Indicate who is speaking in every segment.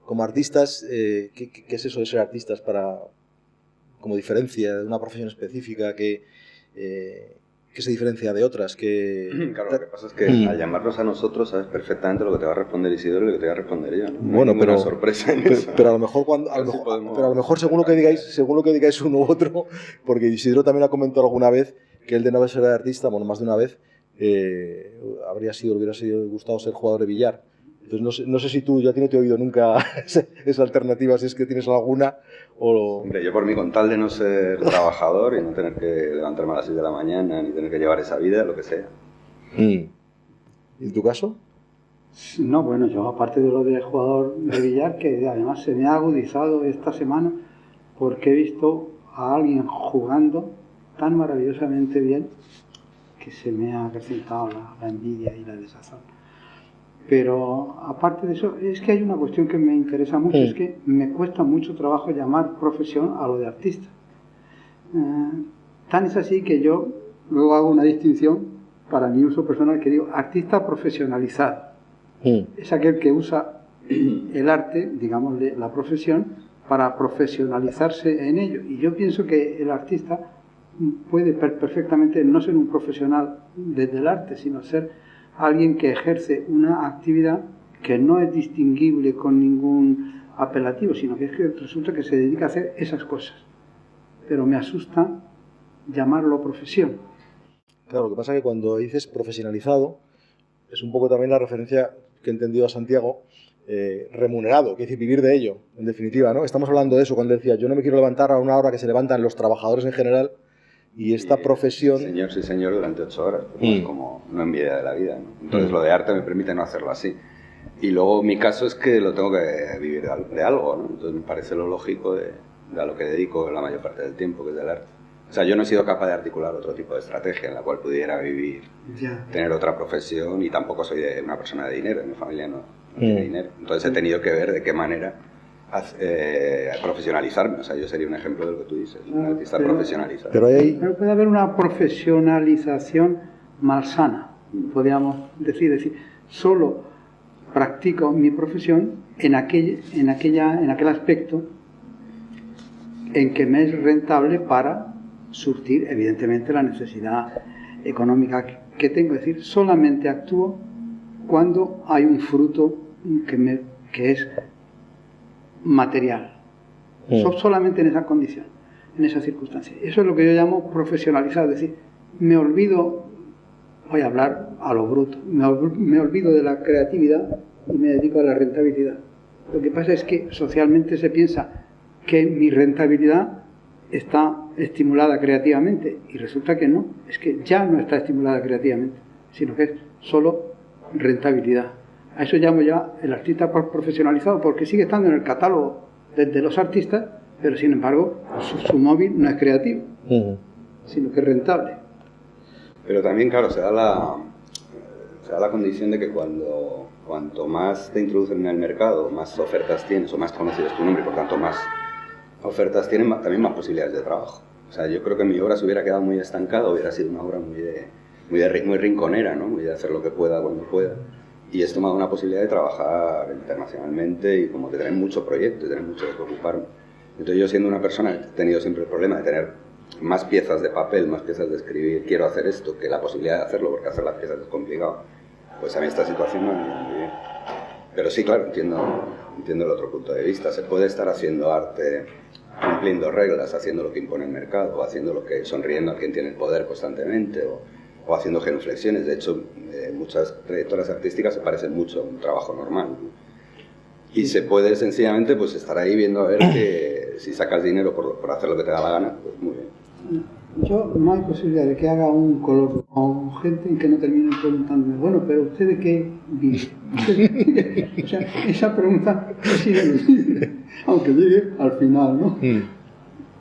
Speaker 1: como artistas, ¿qué es eso de ser artistas como diferencia de una profesión específica que se diferencia de otras?
Speaker 2: Claro, lo que pasa es que al llamarnos a nosotros sabes perfectamente lo que te va a responder Isidoro y lo que te va a responder yo, ¿no?
Speaker 1: Bueno,
Speaker 2: no hay ninguna sorpresa en eso.
Speaker 1: Pero a lo mejor según lo que digáis uno u otro, porque Isidoro también ha comentado alguna vez que él de no ser artista, bueno, más de una vez, le hubiera sido gustado ser jugador de billar. Entonces no sé si tú, ya no te he oído nunca esa alternativa, si es que tienes alguna o...
Speaker 2: Hombre, yo por mí, con tal de no ser trabajador y no tener que levantarme a las 6 de la mañana ni tener que llevar esa vida, lo que sea.
Speaker 1: ¿Y en tu caso?
Speaker 3: No, bueno, yo aparte de lo de jugador de billar, que además se me ha agudizado esta semana porque he visto a alguien jugando tan maravillosamente bien que se me ha acrecentado la envidia y la desazón. Pero aparte de eso, es que hay una cuestión que me interesa mucho, es que me cuesta mucho trabajo llamar profesión a lo de artista. Tan es así que yo luego hago una distinción para mi uso personal que digo artista profesionalizado. Es aquel que usa el arte, digamos, la profesión, para profesionalizarse en ello. Y yo pienso que el artista puede perfectamente no ser un profesional desde el arte, sino ser alguien que ejerce una actividad que no es distinguible con ningún apelativo, sino que es que resulta que se dedica a hacer esas cosas. Pero me asusta llamarlo profesión.
Speaker 1: Claro, lo que pasa es que cuando dices profesionalizado, es un poco también la referencia que he entendido a Santiago, remunerado, que es decir, vivir de ello, en definitiva, ¿no? Estamos hablando de eso cuando decía, yo no me quiero levantar a una hora que se levantan los trabajadores en general, y esta profesión...
Speaker 2: Sí, señor, durante 8 horas, pues como una envidia de la vida, ¿no? Entonces lo de arte me permite no hacerlo así. Y luego mi caso es que lo tengo que vivir de algo, ¿no? Entonces me parece lo lógico de a lo que dedico la mayor parte del tiempo, que es del arte. O sea, yo no he sido capaz de articular otro tipo de estrategia en la cual pudiera vivir, tener otra profesión, y tampoco soy una persona de dinero, mi familia no tiene dinero. Entonces he tenido que ver de qué manera profesionalizarme. O sea, yo sería un ejemplo de lo que tú dices, un artista profesionalizado.
Speaker 3: Pero puede haber una profesionalización malsana, podríamos decir, solo practico mi profesión en aquel aspecto en que me es rentable para surtir, evidentemente, la necesidad económica que tengo. Es decir, solamente actúo cuando hay un fruto que es material. Solamente en esa condición, en esa circunstancia. Eso es lo que yo llamo profesionalizado. Es decir, me olvido, voy a hablar a lo bruto, me olvido de la creatividad y me dedico a la rentabilidad. Lo que pasa es que socialmente se piensa que mi rentabilidad está estimulada creativamente, y resulta que no, es que ya no está estimulada creativamente, sino que es solo rentabilidad. A eso llamo ya el artista profesionalizado, porque sigue estando en el catálogo de los artistas, pero sin embargo su móvil no es creativo, sino que es rentable.
Speaker 2: Pero también, claro, se da la condición de que cuanto más te introducen en el mercado, más ofertas tienes, o más conocido es tu nombre, y por tanto más ofertas tienen, también más posibilidades de trabajo. O sea, yo creo que mi obra se hubiera quedado muy estancada, hubiera sido una obra muy rinconera, ¿no? Muy de hacer lo que pueda cuando pueda. Y esto me ha dado una posibilidad de trabajar internacionalmente y como de tener mucho proyecto y tener mucho de qué ocuparme. Entonces yo, siendo una persona que he tenido siempre el problema de tener más piezas de papel, más piezas de escribir, quiero hacer esto, que la posibilidad de hacerlo, porque hacer las piezas es complicado, pues a mí esta situación no me viene muy bien. Pero sí, claro, entiendo el otro punto de vista. Se puede estar haciendo arte, cumpliendo reglas, haciendo lo que impone el mercado, o haciendo lo que, sonriendo a quien tiene el poder constantemente, o haciendo genuflexiones. De hecho, muchas trayectorias artísticas se parecen mucho a un trabajo normal, ¿no? Y se puede sencillamente pues estar ahí viendo a ver que si sacas dinero por hacer lo que te da la gana, pues muy bien.
Speaker 3: Yo no hay posibilidad de que haga un color con gente en que no terminen preguntándome, bueno, pero ¿usted de qué vive? O sea, esa pregunta sigue, aunque llegue al final, ¿no?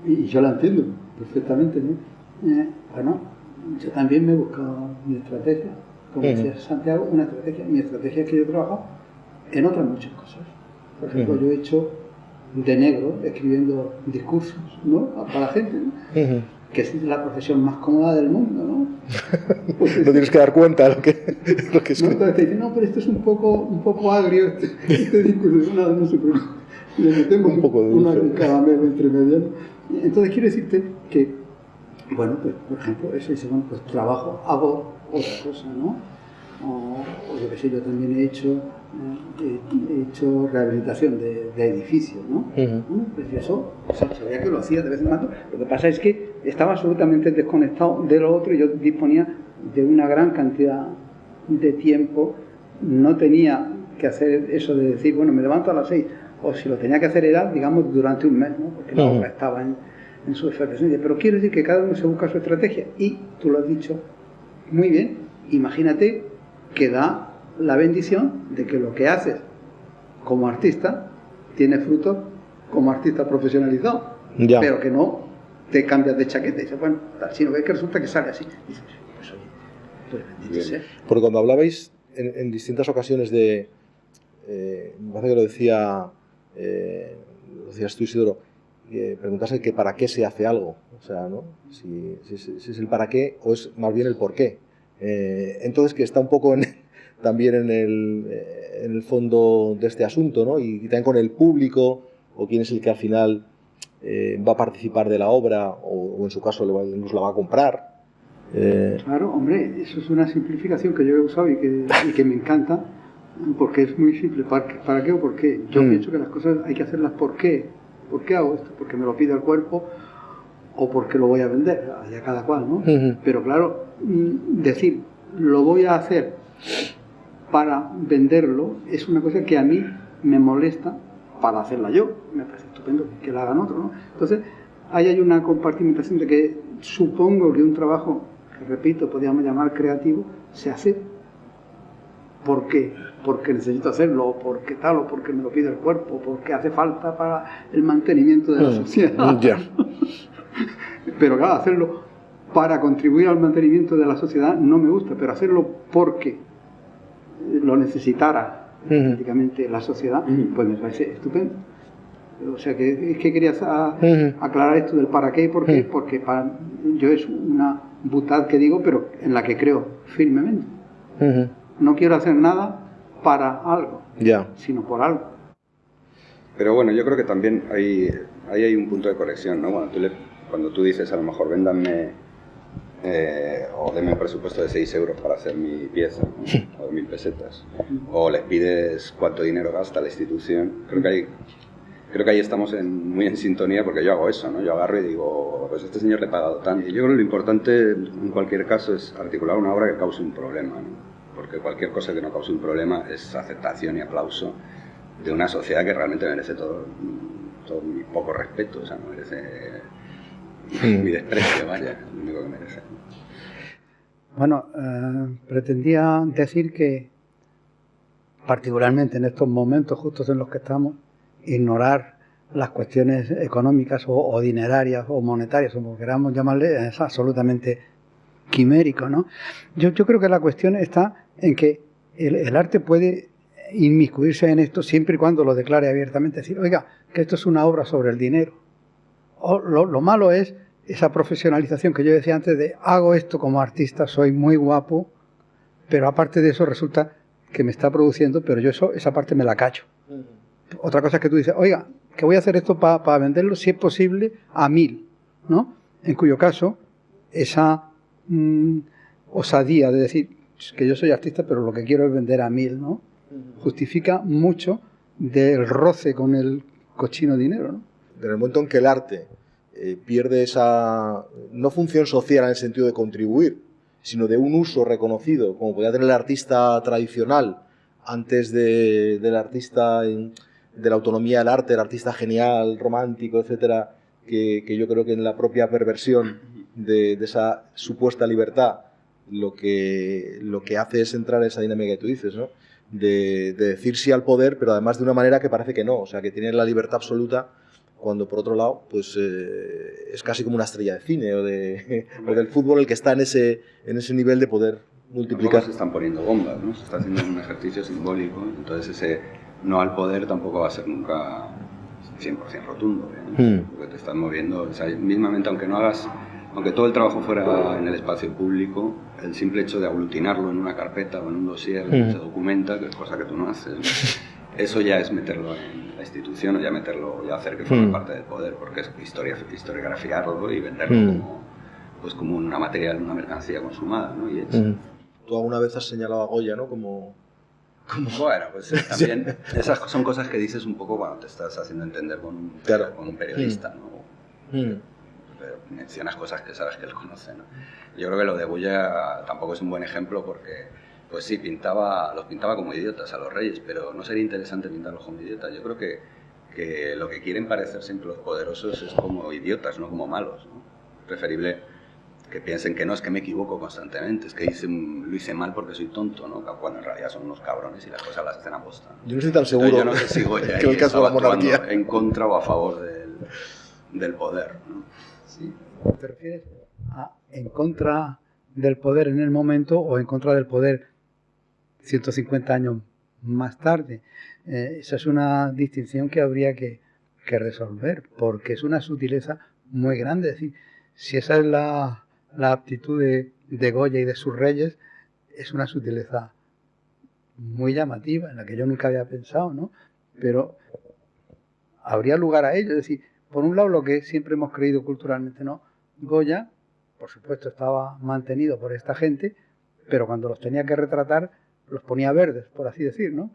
Speaker 3: Y yo la entiendo perfectamente, ¿no? Bueno, yo también me he buscado mi estrategia, como decía Santiago, mi estrategia es que yo trabajo en otras muchas cosas. Por ejemplo, yo he hecho de negro escribiendo discursos, ¿no? Para la gente, ¿no? que es la profesión más cómoda del mundo, ¿no? Pues
Speaker 1: no tienes que dar cuenta de lo que es.
Speaker 3: No, entonces te dicen, no, pero esto es un poco agrio, este discurso, no se preocupe, le metemos un poco de una caramelo entre medias. Entonces quiero decirte que, bueno, pues por ejemplo, eso dice, bueno, pues trabajo, hago otra cosa, ¿no? O yo qué sé, yo también he hecho rehabilitación de edificios, ¿no? Bueno, pues eso, o sea, sabía que lo hacía de vez en cuando. Lo que pasa es que estaba absolutamente desconectado de lo otro y yo disponía de una gran cantidad de tiempo. No tenía que hacer eso de decir, bueno, me levanto a las 6, o si lo tenía que hacer era, digamos, durante un mes, ¿no? Porque la obra estaba en su efervescencia. Pero quiero decir que cada uno se busca su estrategia y tú lo has dicho muy bien. Imagínate que da la bendición de que lo que haces como artista tiene frutos como artista profesionalizado, pero que no te cambias de chaqueta y dices, bueno, sino que resulta que sale así. Y dices, pues oye, pues bendito sea.
Speaker 1: Porque cuando hablabais en distintas ocasiones de, me parece que lo decías tú, Isidoro, preguntarse que para qué se hace algo, o sea, ¿no? Si es el para qué o es más bien el por qué. Entonces, que está un poco también en el fondo de este asunto, ¿no? Y también con el público, o quién es el que al final va a participar de la obra, o en su caso nos la va a comprar.
Speaker 3: Claro, hombre, eso es una simplificación que yo he usado y que me encanta, porque es muy simple. ¿Para qué o por qué? Yo pienso que las cosas hay que hacerlas por qué. ¿Por qué hago esto? Porque me lo pide el cuerpo o porque lo voy a vender, allá cada cual, ¿no? Pero claro, decir, lo voy a hacer para venderlo es una cosa que a mí me molesta para hacerla yo. Me parece estupendo que la hagan otros, ¿no? Entonces, ahí hay una compartimentación de que supongo que un trabajo, que repito, podríamos llamar creativo, se hace ¿por qué? Porque necesito hacerlo, o porque tal, o porque me lo pide el cuerpo, porque hace falta para el mantenimiento de la sociedad. Pero claro, hacerlo para contribuir al mantenimiento de la sociedad no me gusta, pero hacerlo porque lo necesitara prácticamente la sociedad, pues me parece estupendo. O sea, que querías aclarar esto del para qué y por qué, porque para yo es una butad que digo, pero en la que creo firmemente. No quiero hacer nada para algo, sino por algo.
Speaker 2: Pero bueno, yo creo que también ahí hay un punto de conexión, ¿no? Cuando tú dices, a lo mejor, véndanme o denme un presupuesto de 6 euros para hacer mi pieza, ¿no? O 1000 pesetas, o les pides cuánto dinero gasta la institución, creo que ahí estamos muy en sintonía, porque yo hago eso, ¿no? Yo agarro y digo, pues a este señor le he pagado tanto. Y yo creo que lo importante en cualquier caso es articular una obra que cause un problema, ¿no? Porque cualquier cosa que no cause un problema es aceptación y aplauso de una sociedad que realmente merece todo mi poco respeto, o sea, no merece mi desprecio, vaya, lo único que merece.
Speaker 3: Bueno, pretendía decir que, particularmente en estos momentos justos en los que estamos, ignorar las cuestiones económicas o dinerarias o monetarias, o como queramos llamarle, es absolutamente quimérico, ¿no? Yo creo que la cuestión está en que el arte puede inmiscuirse en esto siempre y cuando lo declare abiertamente, decir, oiga, que esto es una obra sobre el dinero. Lo malo es esa profesionalización que yo decía antes de hago esto como artista, soy muy guapo, pero aparte de eso resulta que me está produciendo, pero yo esa parte me la cacho. Otra cosa es que tú dices, oiga, que voy a hacer esto para venderlo, si es posible, a 1000, ¿no? En cuyo caso, esa osadía de decir que yo soy artista, pero lo que quiero es vender a 1000, ¿no? Justifica mucho del roce con el cochino dinero, ¿no?
Speaker 1: En el momento en que el arte pierde esa, no función social en el sentido de contribuir, sino de un uso reconocido, como podía tener el artista tradicional antes del artista de la autonomía del arte, el artista genial, romántico, etcétera, que yo creo que en la propia perversión de esa supuesta libertad lo que hace es entrar en esa dinámica que tú dices, ¿no? De decir sí al poder, pero además de una manera que parece que no, o sea, que tiene la libertad absoluta, cuando por otro lado pues es casi como una estrella de cine o del fútbol el que está en ese nivel de poder multiplicar.
Speaker 2: Se están poniendo bombas, ¿no? Se está haciendo un ejercicio simbólico, entonces ese no al poder tampoco va a ser nunca 100% rotundo, ¿no? Porque te estás moviendo, o sea, mismamente aunque no hagas aunque todo el trabajo fuera en el espacio público, el simple hecho de aglutinarlo en una carpeta o en un dossier donde se documenta, que es cosa que tú no haces, eso ya es meterlo en la institución o ya hacer que forme parte del poder, porque es historiografiarlo y venderlo como una material, una mercancía consumada, ¿no? Y hecha.
Speaker 1: Tú alguna vez has señalado a Goya, ¿no? Como...
Speaker 2: Bueno, pues también esas son cosas que dices un poco cuando te estás haciendo entender con un periodista, ¿no? Pero mencionas cosas que sabes que él conoce, ¿no? Yo creo que lo de Goya tampoco es un buen ejemplo porque, pues sí, los pintaba como idiotas a los reyes, pero no sería interesante pintarlos como idiotas. Yo creo que lo que quieren parecer siempre los poderosos es como idiotas, no como malos, ¿no? Preferible que piensen que no, es que me equivoco constantemente, es que lo hice mal porque soy tonto, ¿no? Cuando en realidad son unos cabrones y las cosas las hacen a posta, ¿no?
Speaker 1: Yo no estoy tan seguro.
Speaker 2: Entonces, yo no sé si Goya
Speaker 1: que el caso de la monarquía
Speaker 2: en contra o a favor del poder, ¿no?
Speaker 3: Sí. ¿Te refieres a en contra del poder en el momento o en contra del poder 150 años más tarde? Esa es una distinción que habría que resolver, porque es una sutileza muy grande. Es decir, si esa es la aptitud de Goya y de sus reyes, es una sutileza muy llamativa, en la que yo nunca había pensado, ¿no? Pero habría lugar a ello. Es decir, por un lado, lo que siempre hemos creído culturalmente, ¿no? Goya, por supuesto, estaba mantenido por esta gente, pero cuando los tenía que retratar, los ponía verdes, por así decir, ¿no?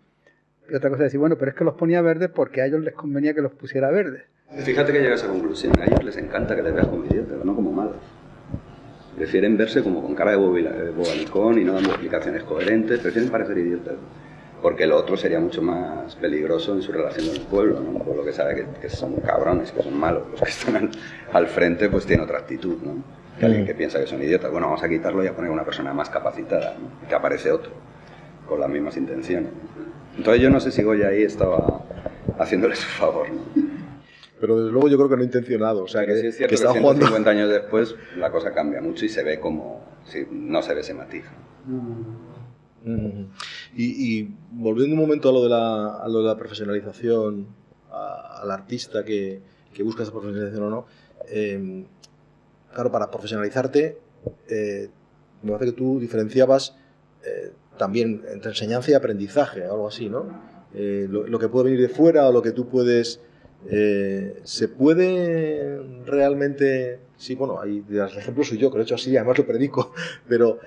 Speaker 3: Y otra cosa es decir, bueno, pero es que los ponía verdes porque a ellos les convenía que los pusiera verdes.
Speaker 2: Fíjate que llega a esa conclusión. A ellos les encanta que les veas como idiotas, no como malos. Prefieren verse como con cara de bobalicón y no dando explicaciones coherentes. Prefieren parecer idiotas. Porque lo otro sería mucho más peligroso en su relación con el pueblo, ¿no? Por lo que sabe que son cabrones, que son malos. Los que están al frente pues tienen otra actitud, ¿no? Que alguien que piensa que son idiotas. Bueno, vamos a quitarlo y a poner una persona más capacitada, ¿no? Que aparece otro, con las mismas intenciones. Entonces yo no sé si Goya ahí estaba haciéndole su favor, ¿no?
Speaker 1: Pero desde luego yo creo que no intencionado. O sea,
Speaker 2: sí es cierto que 150 años después la cosa cambia mucho y se ve como... Sí, no se ve ese matiz.
Speaker 1: Y volviendo un momento a lo de la profesionalización, al artista que busca esa profesionalización o no, claro, para profesionalizarte, me parece que tú diferenciabas también entre enseñanza y aprendizaje, algo así, ¿no? Lo que puede venir de fuera o lo que tú puedes... ¿se puede realmente? Sí, bueno, hay ejemplos soy yo, que lo he hecho así, además lo predico, pero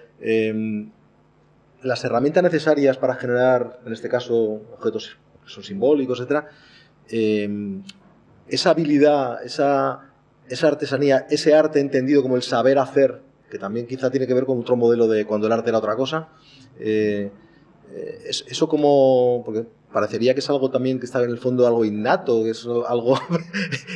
Speaker 1: las herramientas necesarias para generar, en este caso, objetos que son simbólicos, etcétera, esa habilidad, esa artesanía, ese arte entendido como el saber hacer, que también quizá tiene que ver con otro modelo de cuando el arte era otra cosa, eso como... porque parecería que es algo también que está en el fondo algo innato, que es algo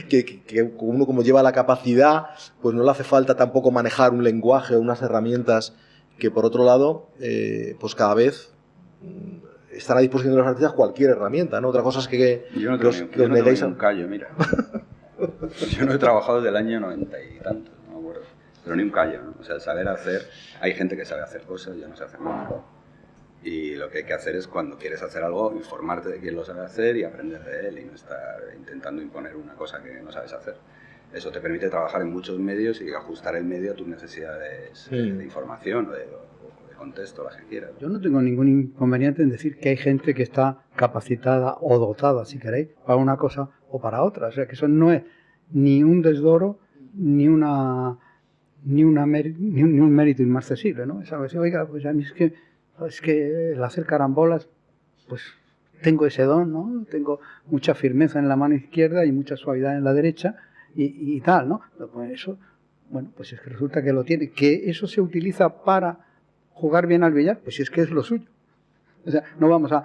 Speaker 1: que uno como lleva la capacidad, pues no le hace falta tampoco manejar un lenguaje o unas herramientas que por otro lado, pues cada vez están a disposición de los artistas cualquier herramienta, ¿no? Otra cosa es que
Speaker 2: yo no tengo un callo, mira. Yo no he trabajado desde el año 90 y tanto, no me acuerdo. Pero ni un callo, ¿no? O sea, el saber hacer, hay gente que sabe hacer cosas, yo no sé hacer nada. Y lo que hay que hacer es, cuando quieres hacer algo, informarte de quién lo sabe hacer y aprender de él y no estar intentando imponer una cosa que no sabes hacer. Eso te permite trabajar en muchos medios y ajustar el medio a tus necesidades de información o de contexto, las que quieras.
Speaker 3: Yo no tengo ningún inconveniente en decir que hay gente que está capacitada o dotada, si queréis, para una cosa o para otra. O sea, que eso no es ni un desdoro ni un mérito inmarcesible, ¿no? Es algo así, oiga, pues a mí es que el hacer carambolas, pues tengo ese don, ¿no? Tengo mucha firmeza en la mano izquierda y mucha suavidad en la derecha y tal, ¿no? Pues eso, bueno, pues es que resulta que lo tiene. Que eso se utiliza para jugar bien al billar, pues si es que es lo suyo. O sea, no vamos a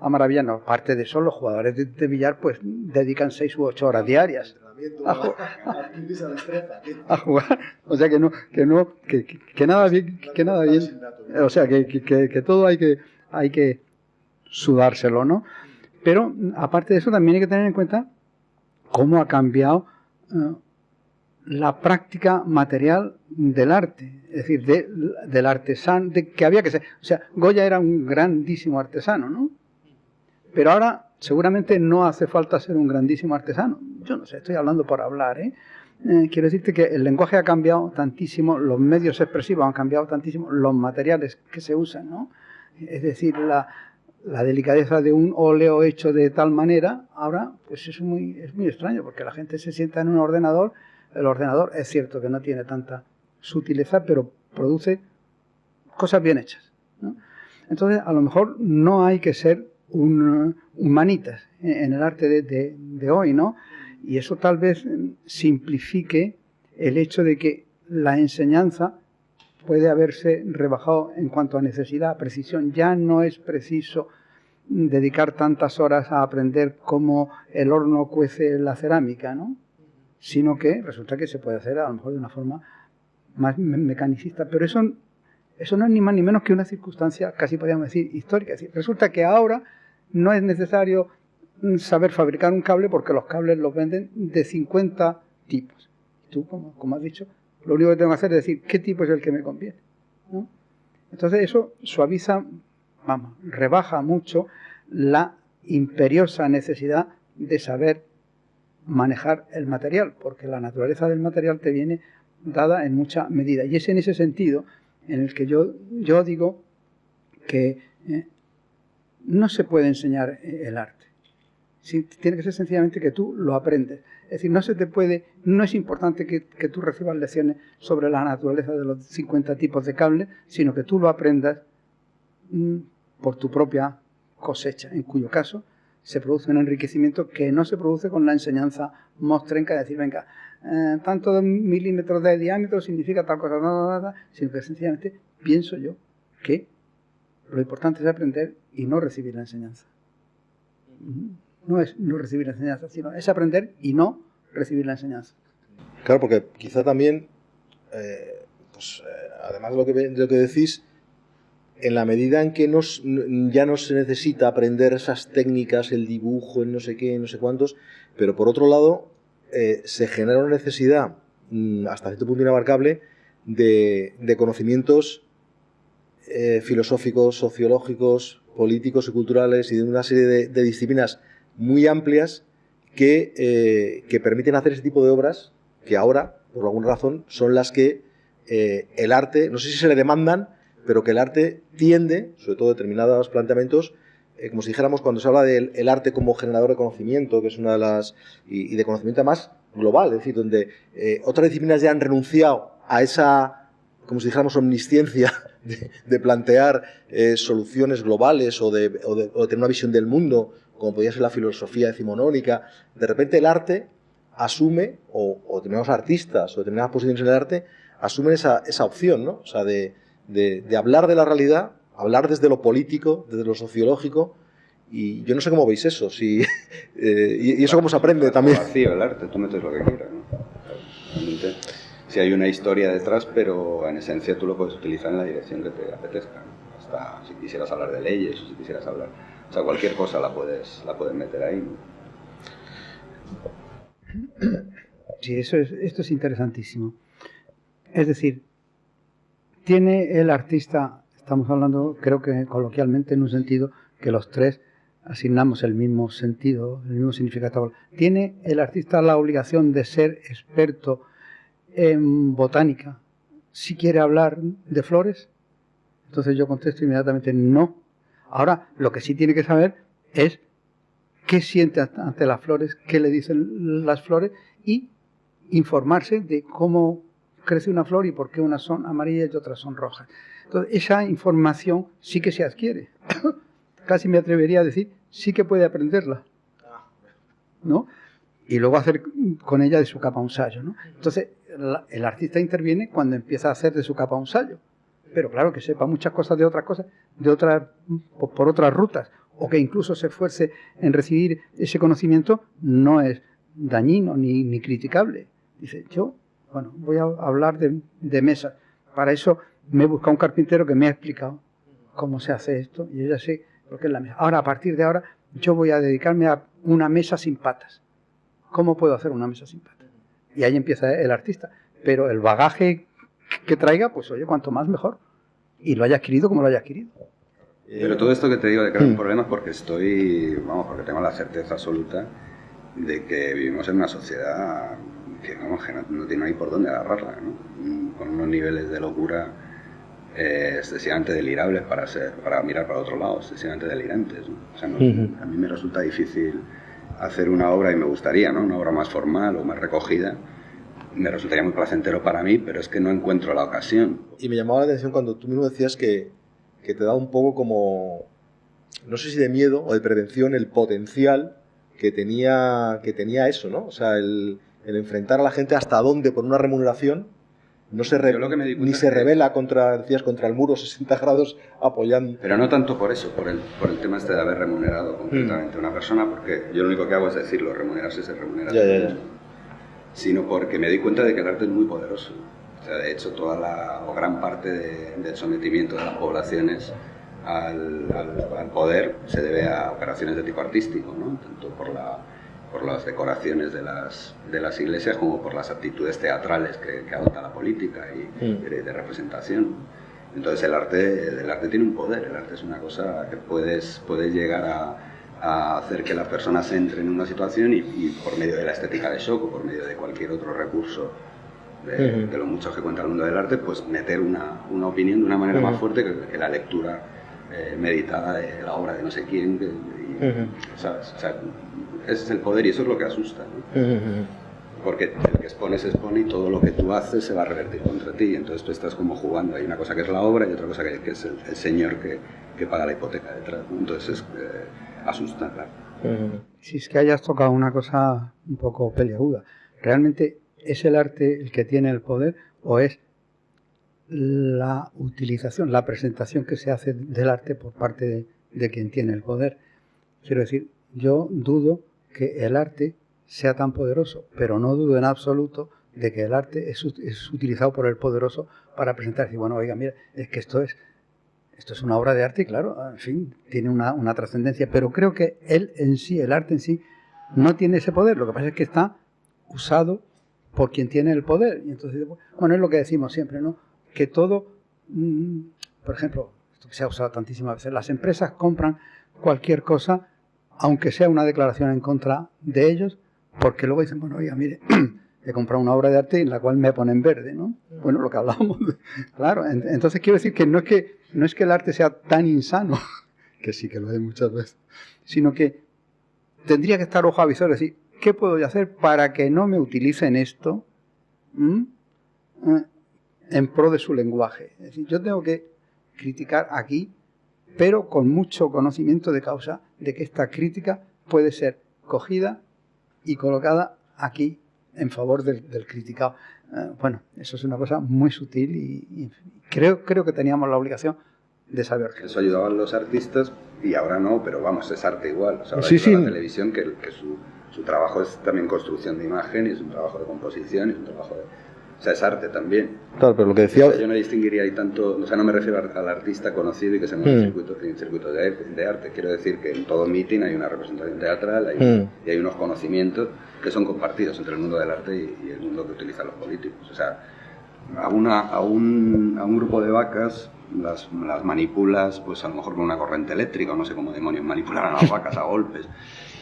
Speaker 3: maravillarnos. Aparte de eso, los jugadores de billar pues dedican 6 u 8 horas diarias a jugar. O sea que nada bien, o sea que todo hay que sudárselo, ¿no? Pero aparte de eso también hay que tener en cuenta cómo ha cambiado la práctica material del arte, es decir, del artesano, que había que ser. O sea, Goya era un grandísimo artesano, ¿no? Pero ahora seguramente no hace falta ser un grandísimo artesano. Yo no sé, estoy hablando por hablar, ¿eh? quiero decirte que el lenguaje ha cambiado tantísimo, los medios expresivos han cambiado tantísimo, los materiales que se usan, ¿no? Es decir, la delicadeza de un óleo hecho de tal manera, ahora pues es muy extraño, porque la gente se sienta en un ordenador, el ordenador es cierto que no tiene tanta sutileza, pero produce cosas bien hechas, ¿no? Entonces, a lo mejor no hay que ser un humanitas en el arte de hoy, ¿no? Y eso tal vez simplifique el hecho de que la enseñanza puede haberse rebajado en cuanto a necesidad, precisión. Ya no es preciso dedicar tantas horas a aprender cómo el horno cuece la cerámica, ¿no? Sino que resulta que se puede hacer a lo mejor de una forma más mecanicista. Pero eso no es ni más ni menos que una circunstancia, casi podríamos decir, histórica. Es decir, resulta que ahora no es necesario saber fabricar un cable porque los cables los venden de 50 tipos. Tú, como has dicho, lo único que tengo que hacer es decir qué tipo es el que me conviene, ¿no? Entonces eso suaviza, rebaja mucho la imperiosa necesidad de saber manejar el material, porque la naturaleza del material te viene dada en mucha medida. Y es en ese sentido en el que yo digo que no se puede enseñar el arte. Sí, tiene que ser sencillamente que tú lo aprendes. Es decir, no es importante que tú recibas lecciones sobre la naturaleza de los 50 tipos de cables, sino que tú lo aprendas por tu propia cosecha, en cuyo caso se produce un enriquecimiento que no se produce con la enseñanza mostrenca, de decir, venga, tantos milímetros de diámetro significa tal cosa, sino que sencillamente pienso yo que lo importante es aprender y no recibir la enseñanza. No es no recibir la enseñanza, sino es aprender y no recibir la enseñanza.
Speaker 1: Claro, porque quizá también, además de lo que decís, en la medida en que ya no se necesita aprender esas técnicas, el dibujo, el no sé qué, no sé cuántos, pero por otro lado se genera una necesidad, hasta cierto punto inabarcable, de conocimientos filosóficos, sociológicos, políticos y culturales y de una serie de disciplinas muy amplias que permiten hacer ese tipo de obras que ahora, por alguna razón, son las que el arte, no sé si se le demandan, pero que el arte tiende, sobre todo determinados planteamientos, como si dijéramos cuando se habla del arte como generador de conocimiento, que es una de las, y de conocimiento más global, es decir, donde otras disciplinas ya han renunciado a esa, como si dijéramos, omnisciencia de plantear soluciones globales o de tener una visión del mundo, como podría ser la filosofía decimonónica. De repente el arte asume, o determinados artistas o determinadas posiciones en el arte asumen esa opción, ¿no? O sea, de hablar de la realidad, hablar desde lo político, desde lo sociológico, y yo no sé cómo veis eso, y eso cómo se aprende también.
Speaker 2: Vacío el arte, tú metes lo que quieras, ¿no? Realmente, si hay una historia detrás, pero en esencia tú lo puedes utilizar en la dirección que te apetezca, ¿no? Hasta si quisieras hablar de leyes o si quisieras hablar, o sea, cualquier cosa la puedes meter ahí, ¿no?
Speaker 3: Sí, esto es interesantísimo. Es decir, tiene el artista, estamos hablando, creo que coloquialmente en un sentido que los tres asignamos el mismo sentido, el mismo significado. ¿Tiene el artista la obligación de ser experto en botánica si quiere hablar de flores? Entonces yo contesto inmediatamente no. Ahora, lo que sí tiene que saber es qué siente ante las flores, qué le dicen las flores y informarse de cómo crece una flor y por qué unas son amarillas y otras son rojas. Entonces, esa información sí que se adquiere. Casi me atrevería a decir, sí que puede aprenderla, ¿no? Y luego hacer con ella de su capa un sayo, ¿no? Entonces, el artista interviene cuando empieza a hacer de su capa un sayo. Pero claro, que sepa muchas cosas de otras cosas, por otras rutas, o que incluso se esfuerce en recibir ese conocimiento, no es dañino ni criticable. Dice, voy a hablar de mesas. Para eso me he buscado un carpintero que me ha explicado cómo se hace esto, y yo ya sé lo que es la mesa. Ahora, a partir de ahora, yo voy a dedicarme a una mesa sin patas. ¿Cómo puedo hacer una mesa sin patas? Y ahí empieza el artista. Pero el bagaje que traiga, pues oye, cuanto más mejor. Y lo haya adquirido como lo haya adquirido.
Speaker 2: Pero todo esto que te digo de crear un problema es porque porque tengo la certeza absoluta de que vivimos en una sociedad vamos, que no tiene ahí por dónde agarrarla, ¿no? Con unos niveles de locura excesivamente delirables para mirar para otro lado, excesivamente delirantes, ¿no? O sea, a mí me resulta difícil hacer una obra, y me gustaría, ¿no? Una obra más formal o más recogida. Me resultaría muy placentero para mí, pero es que no encuentro la ocasión.
Speaker 1: Y me llamaba la atención cuando tú mismo decías que te da un poco como, no sé si de miedo o de prevención, el potencial que tenía eso, ¿no? O sea, el enfrentar a la gente hasta dónde por una remuneración no se ni se revela contra el muro 60 grados apoyando.
Speaker 2: Pero no tanto por eso, por el tema este de haber remunerado concretamente a una persona, porque yo lo único que hago es decirlo, remunerarse se remunera.
Speaker 1: Ya.
Speaker 2: Sino porque me doy cuenta de que el arte es muy poderoso. O sea, de hecho, o gran parte del sometimiento de las poblaciones al poder se debe a operaciones de tipo artístico, ¿no? Tanto por las decoraciones de las iglesias como por las actitudes teatrales que adopta la política y de representación. Entonces el arte tiene un poder, el arte es una cosa que puedes llegar a hacer que las personas entren en una situación y por medio de la estética de shock o por medio de cualquier otro recurso de lo mucho que cuenta el mundo del arte, pues meter una opinión de una manera más fuerte que la lectura meditada de la obra de no sé quién, ¿sabes? O sea, ese es el poder y eso es lo que asusta, ¿no? Porque el que expone se expone y todo lo que tú haces se va a revertir contra ti, entonces tú estás como jugando. Hay una cosa que es la obra y otra cosa que es el señor que paga la hipoteca detrás, ¿no? Entonces asusta, claro.
Speaker 3: Si es que hayas tocado una cosa un poco peliaguda, ¿realmente es el arte el que tiene el poder o es la utilización, la presentación que se hace del arte por parte de quien tiene el poder? Quiero decir, yo dudo que el arte sea tan poderoso, pero no dudo en absoluto de que el arte es utilizado por el poderoso para presentar y decir, bueno, oiga, mira, es que esto es una obra de arte y claro, en fin, tiene una trascendencia, pero creo que el arte en sí, no tiene ese poder, lo que pasa es que está usado por quien tiene el poder. Y entonces, bueno, es lo que decimos siempre, ¿no? Que todo, por ejemplo, esto que se ha usado tantísimas veces, las empresas compran cualquier cosa, aunque sea una declaración en contra de ellos, porque luego dicen, bueno, oiga, mire, he comprado una obra de arte en la cual me ponen verde, ¿no? Bueno, lo que hablábamos, claro, entonces quiero decir que no es que el arte sea tan insano, que sí que lo es muchas veces, sino que tendría que estar ojo a visor, decir, ¿qué puedo yo hacer para que no me utilicen esto en pro de su lenguaje? Es decir, yo tengo que criticar aquí, pero con mucho conocimiento de causa de que esta crítica puede ser cogida y colocada aquí en favor del criticado. Bueno, eso es una cosa muy sutil y creo que teníamos la obligación de saber.
Speaker 2: Eso ayudaban los artistas y ahora no, pero vamos, es arte igual. O sea, ahora
Speaker 3: sí.
Speaker 2: La televisión que su trabajo es también construcción de imagen, y es un trabajo de composición, y es un trabajo de... O sea, es arte también.
Speaker 1: Claro, pero lo que decía...
Speaker 2: O sea, yo no distinguiría ahí tanto... O sea, no me refiero al artista conocido y que se mueve en circuitos de arte. Quiero decir que en todo meeting hay una representación teatral y hay unos conocimientos que son compartidos entre el mundo del arte y el mundo que utilizan los políticos. O sea, a un grupo de vacas las manipulas, pues a lo mejor con una corriente eléctrica, o no sé cómo demonios manipular a las vacas a golpes.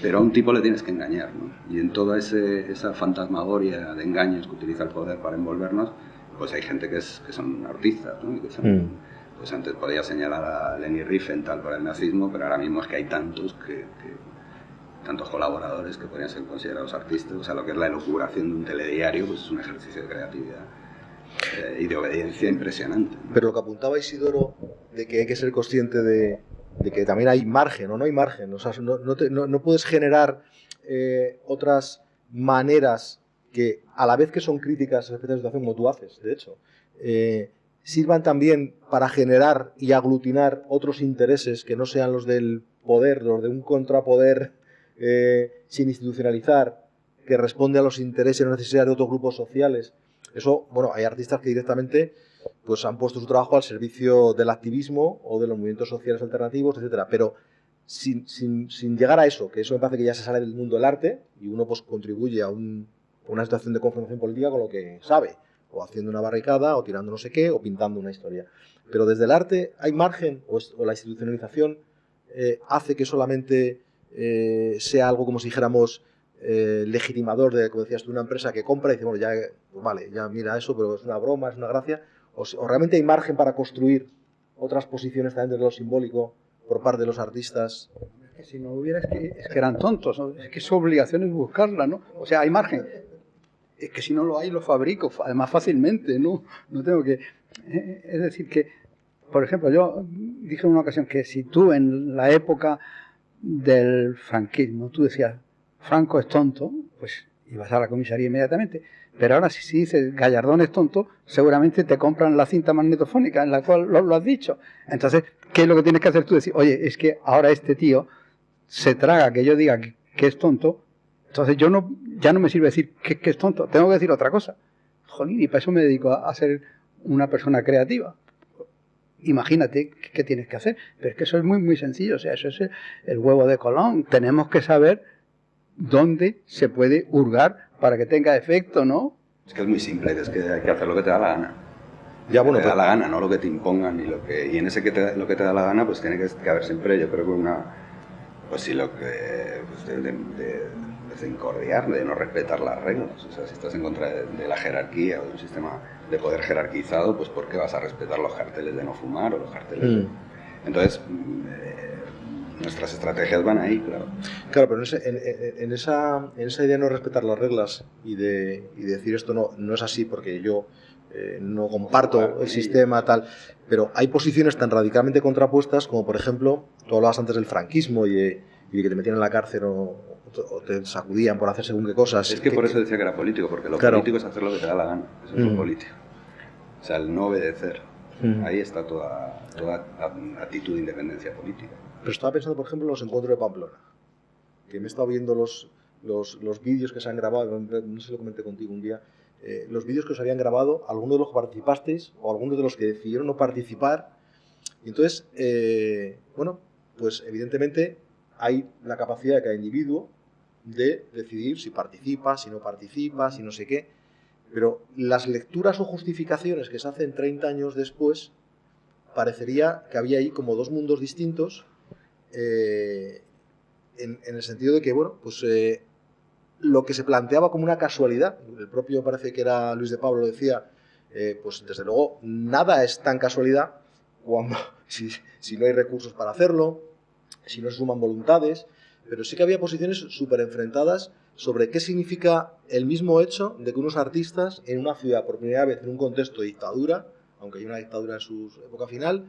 Speaker 2: Pero a un tipo le tienes que engañar, ¿no? Y en toda esa fantasmagoria de engaños que utiliza el poder para envolvernos, pues hay gente que son artistas, ¿no? Y que son, pues antes podía señalar a Leni Riefenstahl por el nazismo, pero ahora mismo es que hay tantos tantos colaboradores que podrían ser considerados artistas. O sea, lo que es la elucubración de un telediario, pues es un ejercicio de creatividad y de obediencia impresionante, ¿no?
Speaker 1: Pero lo que apuntaba Isidoro, de que hay que ser consciente de que también hay margen o no hay margen, o sea, no puedes generar otras maneras que a la vez que son críticas respecto a la situación, como tú haces, de hecho, sirvan también para generar y aglutinar otros intereses que no sean los del poder, los de un contrapoder sin institucionalizar, que responde a los intereses y las necesidades de otros grupos sociales. Eso, bueno, hay artistas que directamente pues han puesto su trabajo al servicio del activismo o de los movimientos sociales alternativos, etcétera, pero sin llegar a eso, que eso me parece que ya se sale del mundo del arte y uno pues contribuye a una situación de confrontación política con lo que sabe, o haciendo una barricada, o tirando no sé qué, o pintando una historia. Pero desde el arte hay margen, o la institucionalización hace que solamente sea algo como si dijéramos legitimador de, como decías tú, una empresa que compra y dice, bueno, ya, pues vale, ya mira eso, pero es una broma, es una gracia, o realmente hay margen para construir otras posiciones también de lo simbólico por parte de los artistas.
Speaker 3: Es que si no hubiera, es que eran tontos, ¿no? Es que su obligación es buscarla, ¿no? O sea, hay margen. Es que si no lo hay, lo fabrico, además fácilmente, ¿no? No tengo que... Es decir, que, por ejemplo, yo dije en una ocasión que si tú en la época del franquismo, tú decías, Franco es tonto, pues ibas a la comisaría inmediatamente. Pero ahora si dices Gallardón es tonto, seguramente te compran la cinta magnetofónica en la cual lo has dicho. Entonces, ¿qué es lo que tienes que hacer tú? Decir, oye, es que ahora este tío se traga que yo diga que es tonto, entonces yo no, ya no me sirve decir que es tonto, tengo que decir otra cosa. Jolín, y para eso me dedico a ser una persona creativa. Imagínate qué tienes que hacer. Pero es que eso es muy, muy sencillo. O sea, eso es el huevo de Colón. Tenemos que saber dónde se puede hurgar para que tenga efecto, ¿no?
Speaker 2: Es que es muy simple, es que hay que hacer lo que te da la gana.
Speaker 1: Ya, bueno,
Speaker 2: te da la gana, no lo que te impongan. Y en ese lo que te da la gana, pues tiene que haber siempre, yo creo que pues sí, lo que... Pues de incordiar, de no respetar las reglas. O sea, si estás en contra de la jerarquía o de un sistema de poder jerarquizado, pues ¿por qué vas a respetar los carteles de no fumar o los carteles Entonces, nuestras estrategias van ahí, claro.
Speaker 1: Claro, pero en esa idea de no respetar las reglas y de decir esto no es así porque yo no comparto el sistema, tal, pero hay posiciones tan radicalmente contrapuestas como, por ejemplo, tú hablabas antes del franquismo y que te metían en la cárcel o te sacudían por hacer según qué cosas.
Speaker 2: Es que por eso decía que era político, porque lo político es hacer lo que te da la gana, eso es lo político. O sea, el no obedecer. Ahí está toda actitud de independencia política.
Speaker 1: Pero estaba pensando, por ejemplo, en los encuentros de Pamplona, que me he estado viendo los vídeos que se han grabado, no sé si lo comenté contigo un día, los vídeos que os habían grabado, algunos de los que participasteis o algunos de los que decidieron no participar. Y entonces, bueno, pues evidentemente hay la capacidad de cada individuo de decidir si participa, si no participa, si no sé qué. Pero las lecturas o justificaciones que se hacen 30 años después, parecería que había ahí como dos mundos distintos, en el sentido de que, bueno, pues lo que se planteaba como una casualidad, el propio, parece que era Luis de Pablo, decía, pues desde luego nada es tan casualidad cuando si no hay recursos para hacerlo, si no se suman voluntades, pero sí que había posiciones súper enfrentadas sobre qué significa el mismo hecho de que unos artistas en una ciudad, por primera vez en un contexto de dictadura, aunque hay una dictadura en su época final,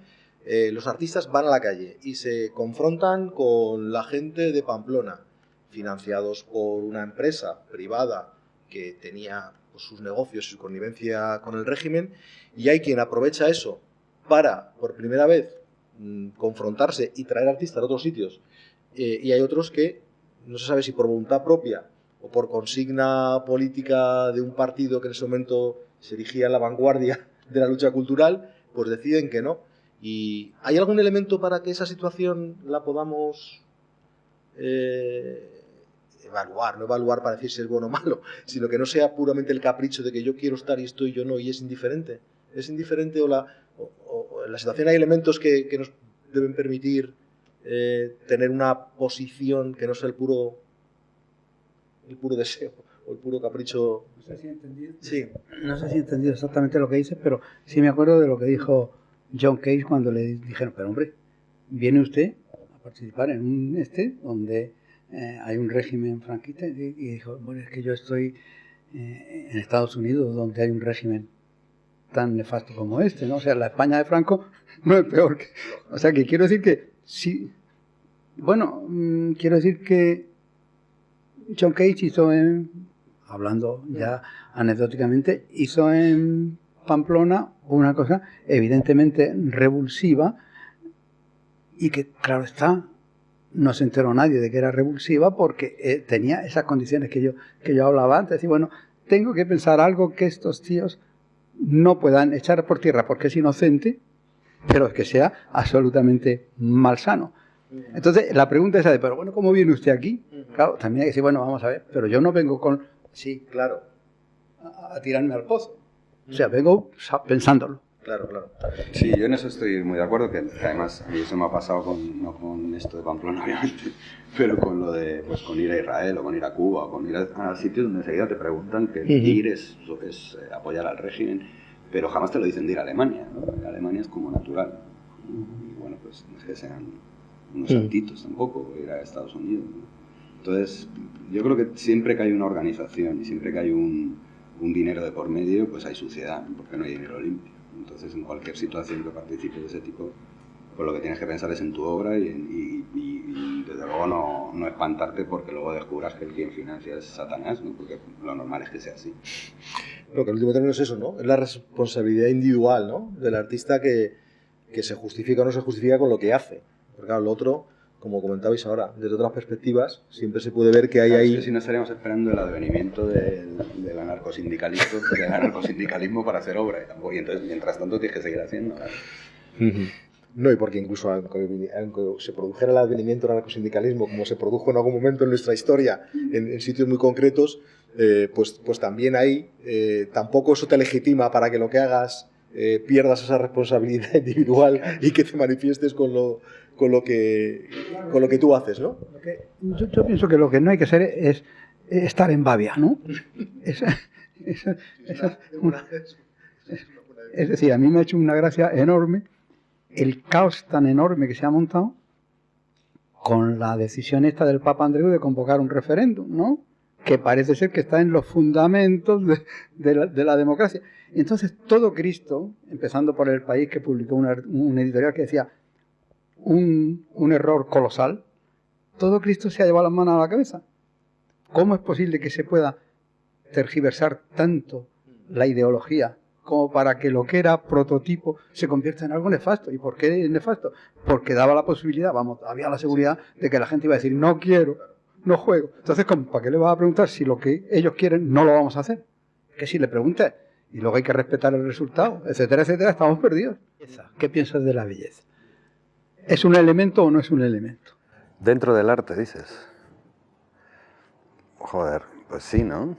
Speaker 1: los artistas van a la calle y se confrontan con la gente de Pamplona, financiados por una empresa privada que tenía pues, sus negocios y su connivencia con el régimen, y hay quien aprovecha eso para, por primera vez, confrontarse y traer artistas de otros sitios, y hay otros que no se sabe si por voluntad propia o por consigna política de un partido que en ese momento se erigía en la vanguardia de la lucha cultural, pues deciden que no. ¿Y hay algún elemento para que esa situación la podamos evaluar? No evaluar para decir si es bueno o malo, sino que no sea puramente el capricho de que yo quiero estar y estoy, yo no, y es indiferente. ¿Es indiferente o en la situación hay elementos que nos deben permitir tener una posición que no sea el puro deseo o el puro capricho?
Speaker 3: No sé si he entendido.
Speaker 1: Sí.
Speaker 3: No sé si he entendido exactamente lo que dices, pero sí me acuerdo de lo que dijo John Cage cuando le dijeron, pero hombre, viene usted a participar en un donde hay un régimen franquista, y dijo, bueno, es que yo estoy en Estados Unidos donde hay un régimen tan nefasto como este, ¿no? O sea, la España de Franco no es peor que... O sea, que quiero decir que sí... Bueno, quiero decir que John Cage hizo hablando ya anecdóticamente, hizo en Pamplona una cosa evidentemente revulsiva y que, claro está, no se enteró nadie de que era revulsiva porque tenía esas condiciones que yo hablaba antes. Decir, bueno, tengo que pensar algo que estos tíos no puedan echar por tierra porque es inocente, pero que sea absolutamente malsano. Entonces, la pregunta es esa de, pero bueno, ¿cómo viene usted aquí? Claro, también hay que decir, bueno, vamos a ver, pero yo no vengo
Speaker 1: sí, claro,
Speaker 3: a tirarme al pozo. O sea, vengo pensándolo.
Speaker 1: Claro, claro.
Speaker 2: Sí, yo en eso estoy muy de acuerdo, que además a mí eso me ha pasado no con esto de Pamplona, obviamente, pero con lo de pues, con ir a Israel o con ir a Cuba o con ir a sitios donde enseguida te preguntan que ir es apoyar al régimen, pero jamás te lo dicen de ir a Alemania, ¿no? Alemania es como natural. Y bueno, pues no es que sean unos santitos tampoco, ir a Estados Unidos, ¿no? Entonces, yo creo que siempre que hay una organización y siempre que hay un dinero de por medio, pues hay suciedad, porque no hay dinero limpio. Entonces, en cualquier situación que participe de ese tipo, pues lo que tienes que pensar es en tu obra y desde luego no espantarte porque luego descubras que el quien financia es Satanás, ¿no? Porque lo normal es que sea así.
Speaker 1: Lo que el último término es eso, ¿no? Es la responsabilidad individual, ¿no? Del artista que se justifica o no se justifica con lo que hace. Porque claro, lo otro, como comentabais ahora, desde otras perspectivas, siempre se puede ver que hay ahí...
Speaker 2: Es que si no estaríamos esperando el advenimiento del anarcosindicalismo para hacer obra. Y entonces, mientras tanto, tienes que seguir haciendo. ¿Vale?
Speaker 1: No, y porque incluso aunque se produjera el advenimiento del anarcosindicalismo, como se produjo en algún momento en nuestra historia, en sitios muy concretos, pues también ahí tampoco eso te legitima para que lo que hagas pierdas esa responsabilidad individual y que te manifiestes con lo que tú haces, ¿no?
Speaker 3: Yo pienso que lo que no hay que hacer es estar en babia, ¿no? Es decir, a mí me ha hecho una gracia enorme el caos tan enorme que se ha montado con la decisión esta del Papa Andreu de convocar un referéndum, ¿no? Que parece ser que está en los fundamentos de la democracia. Entonces todo Cristo, empezando por El País, que publicó un editorial que decía un error colosal, todo Cristo se ha llevado las manos a la cabeza. ¿Cómo es posible que se pueda tergiversar tanto la ideología como para que lo que era prototipo se convierta en algo nefasto? ¿Y por qué nefasto? Porque daba la posibilidad, había la seguridad de que la gente iba a decir, no quiero, no juego. Entonces, ¿para qué le vas a preguntar si lo que ellos quieren no lo vamos a hacer? Que si le preguntes, y luego hay que respetar el resultado, etcétera, etcétera, estamos perdidos. ¿Qué piensas de la belleza? ¿Es un elemento o no es un elemento?
Speaker 2: Dentro del arte, dices. Joder, pues sí, ¿no?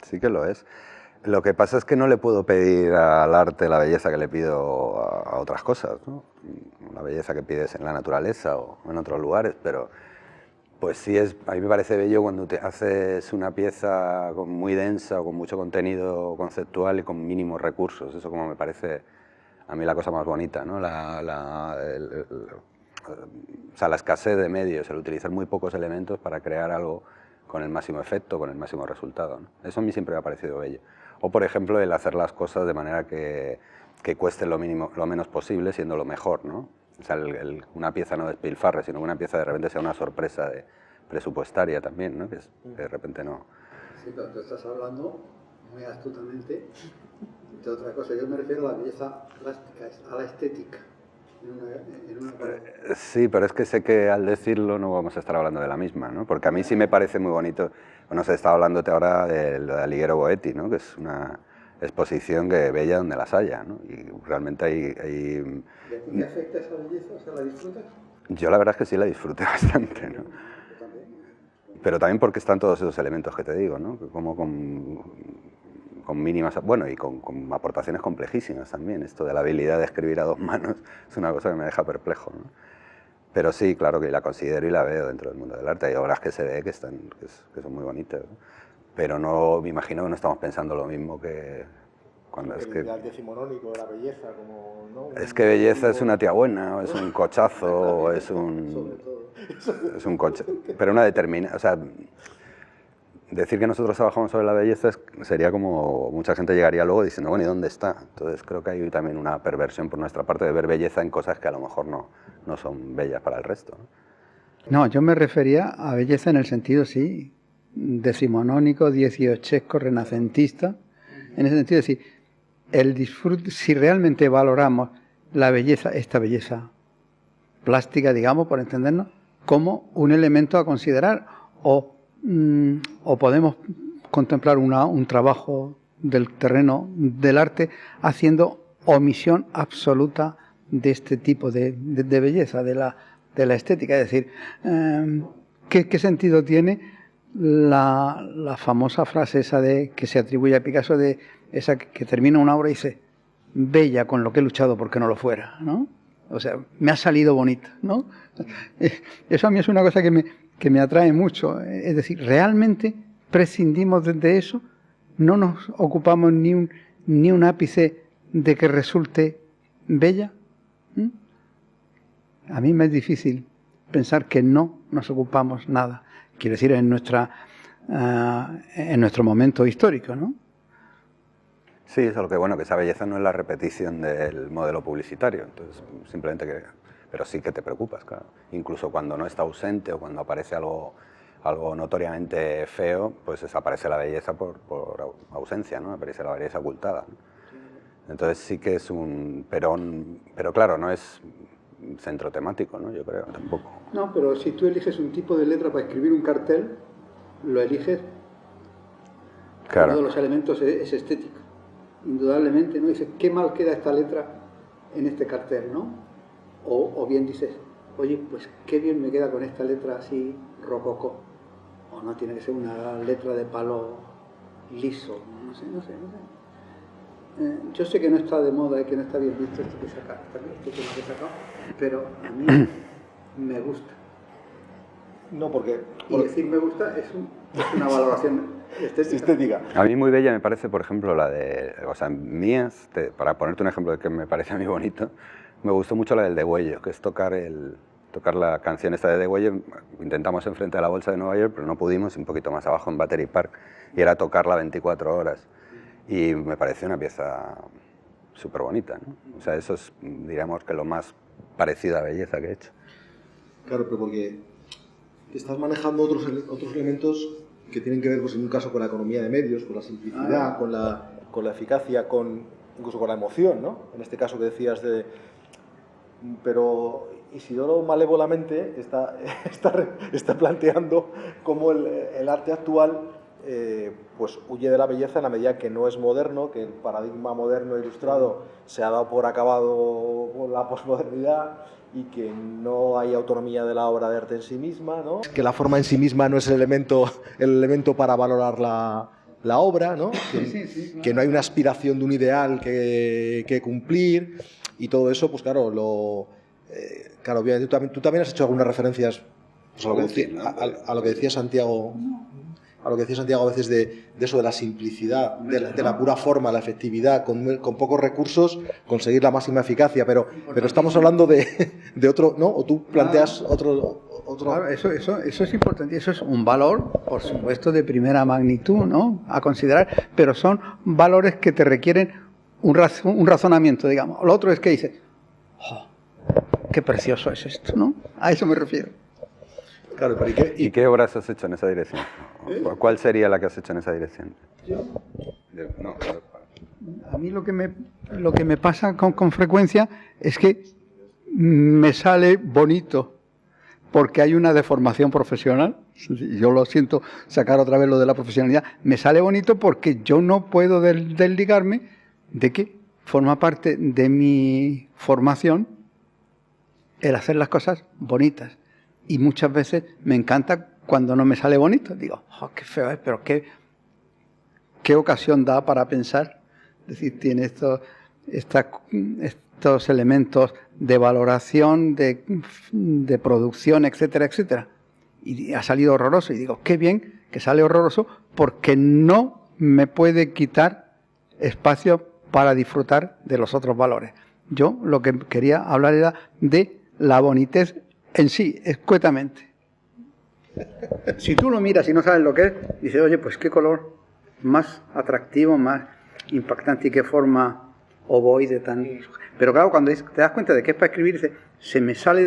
Speaker 2: Sí que lo es. Lo que pasa es que no le puedo pedir al arte la belleza que le pido a otras cosas, ¿no? La belleza que pides en la naturaleza o en otros lugares, pero pues sí a mí me parece bello cuando te haces una pieza muy densa o con mucho contenido conceptual y con mínimos recursos. Eso como me parece a mí la cosa más bonita, ¿no? La escasez de medios, el utilizar muy pocos elementos para crear algo con el máximo efecto, con el máximo resultado, ¿no? Eso a mí siempre me ha parecido bello. O, por ejemplo, el hacer las cosas de manera que cueste lo menos posible, siendo lo mejor, ¿no? O sea, una pieza no despilfarre, sino que una pieza de repente sea una sorpresa presupuestaria también, ¿no? Que de repente no...
Speaker 4: Sí, pero tú estás hablando muy astutamente de otra cosa. Yo me refiero a la belleza plástica, a la estética.
Speaker 2: Sí, pero es que sé que al decirlo no vamos a estar hablando de la misma, ¿no? Porque a mí sí me parece muy bonito. Bueno, se está hablándote ahora de Alighiero Boetti, ¿no? Que es una exposición que bella donde las haya, ¿no? Y realmente hay...
Speaker 4: ¿Te afecta esa belleza? O sea, ¿la disfrutas?
Speaker 2: Yo la verdad es que sí la disfruté bastante, ¿no? Pero también porque están todos esos elementos que te digo, ¿no? Como con mínimas, bueno, y con aportaciones complejísimas también. Esto de la habilidad de escribir a dos manos es una cosa que me deja perplejo, ¿no? Pero sí, claro que la considero y la veo dentro del mundo del arte. Hay obras que se ve que son muy bonitas, ¿no? Pero no me imagino que no estamos pensando lo mismo que cuando es que...
Speaker 1: El decimonónico de la belleza, como... ¿no?
Speaker 2: Es que belleza es una tía buena, o es un cochazo, o es un coche... Pero una determinada... O sea, decir que nosotros trabajamos sobre la belleza sería como mucha gente llegaría luego diciendo, bueno, ¿y dónde está? Entonces creo que hay también una perversión por nuestra parte de ver belleza en cosas que a lo mejor no son bellas para el resto, ¿no?
Speaker 3: No, yo me refería a belleza en el sentido, sí, decimonónico, dieciochesco, renacentista. En ese sentido, es decir, el disfrute, si realmente valoramos la belleza, esta belleza plástica, digamos, por entendernos, como un elemento a considerar, o podemos contemplar un trabajo del terreno del arte haciendo omisión absoluta de este tipo de belleza, de la estética. Es decir, ¿qué sentido tiene la famosa frase esa que se atribuye a Picasso, de esa que termina una obra y dice, bella con lo que he luchado porque no lo fuera, ¿no? O sea, me ha salido bonita, ¿no? Eso a mí es una cosa que me atrae mucho. Es decir, realmente prescindimos de eso, no nos ocupamos ni un ápice de que resulte bella. A mí me es difícil pensar que no nos ocupamos nada. Quiero decir, en nuestro momento histórico, ¿no?
Speaker 2: Sí, eso es lo que bueno, que esa belleza no es la repetición del modelo publicitario, entonces simplemente que, pero sí que te preocupas, claro. Incluso cuando no está ausente o cuando aparece algo notoriamente feo, pues desaparece la belleza por ausencia, ¿no? Aparece la belleza ocultada, ¿no? Entonces sí que es pero claro, no es centro temático, ¿no? Yo creo, tampoco.
Speaker 4: No, pero si tú eliges un tipo de letra para escribir un cartel, lo eliges,
Speaker 2: claro.
Speaker 4: Uno de los elementos es estética. Indudablemente, ¿no? Dices, qué mal queda esta letra en este cartel, ¿no? O bien dices, oye, pues qué bien me queda con esta letra así rococó. O no, tiene que ser una letra de palo liso, no sé. Yo sé que no está de moda y que no está bien visto esto que he sacado, pero a mí me gusta.
Speaker 1: No, porque...
Speaker 4: Y decir me gusta es una valoración estética.
Speaker 2: A mí muy bella me parece, por ejemplo, la de... O sea, mías, para ponerte un ejemplo de que me parece a mí bonito, me gustó mucho la del degüello, que es tocar la canción esta de degüello. Intentamos enfrente de la Bolsa de Nueva York, pero no pudimos, un poquito más abajo en Battery Park, y era tocarla 24 horas. Y me parece una pieza súper bonita, ¿no? O sea, eso es, diríamos, que lo más parecido a belleza que he hecho.
Speaker 1: Claro, pero porque estás manejando otros elementos que tienen que ver, pues en un caso, con la economía de medios, con la simplicidad, con la eficacia, incluso con la emoción, ¿no? En este caso que decías de... Pero Isidoro malévolamente está planteando cómo el arte actual pues huye de la belleza en la medida que no es moderno, que el paradigma moderno ilustrado se ha dado por acabado por la posmodernidad y que no hay autonomía de la obra de arte en sí misma, ¿no? Que la forma en sí misma no es el elemento para valorar la obra, ¿no? Que no hay una aspiración de un ideal que cumplir, y todo eso, pues claro, claro, obviamente tú también has hecho algunas referencias, pues, a lo que decía Santiago. A lo que decía Santiago a veces de eso, de la simplicidad, de la pura forma, la efectividad, con pocos recursos conseguir la máxima eficacia, pero estamos hablando de otro, ¿no? O tú planteas otro...
Speaker 3: Claro, eso es importante, eso es un valor, por supuesto, de primera magnitud, ¿no? A considerar, pero son valores que te requieren un razonamiento, digamos. Lo otro es que dices, oh, qué precioso es esto, ¿no? A eso me refiero.
Speaker 1: Claro, pero
Speaker 2: ¿Y qué obras has hecho en esa dirección? ¿Cuál sería la que has hecho en esa dirección?
Speaker 3: ¿Yo? No. A mí lo que me pasa con frecuencia es que me sale bonito porque hay una deformación profesional. Yo lo siento sacar otra vez lo de la profesionalidad. Me sale bonito porque yo no puedo desligarme de que forma parte de mi formación el hacer las cosas bonitas. Y muchas veces me encanta cuando no me sale bonito. Digo, oh, qué feo es, pero qué ocasión da para pensar. Es decir, tiene estos elementos de valoración, de producción, etcétera, etcétera. Y ha salido horroroso. Y digo, qué bien que sale horroroso porque no me puede quitar espacio para disfrutar de los otros valores. Yo lo que quería hablar era de la bonitez en sí, escuetamente. Si tú lo miras y no sabes lo que es, dices, oye, pues qué color más atractivo, más impactante y qué forma ovoide tan... Pero claro, cuando te das cuenta de que es para escribir, dices, se me sale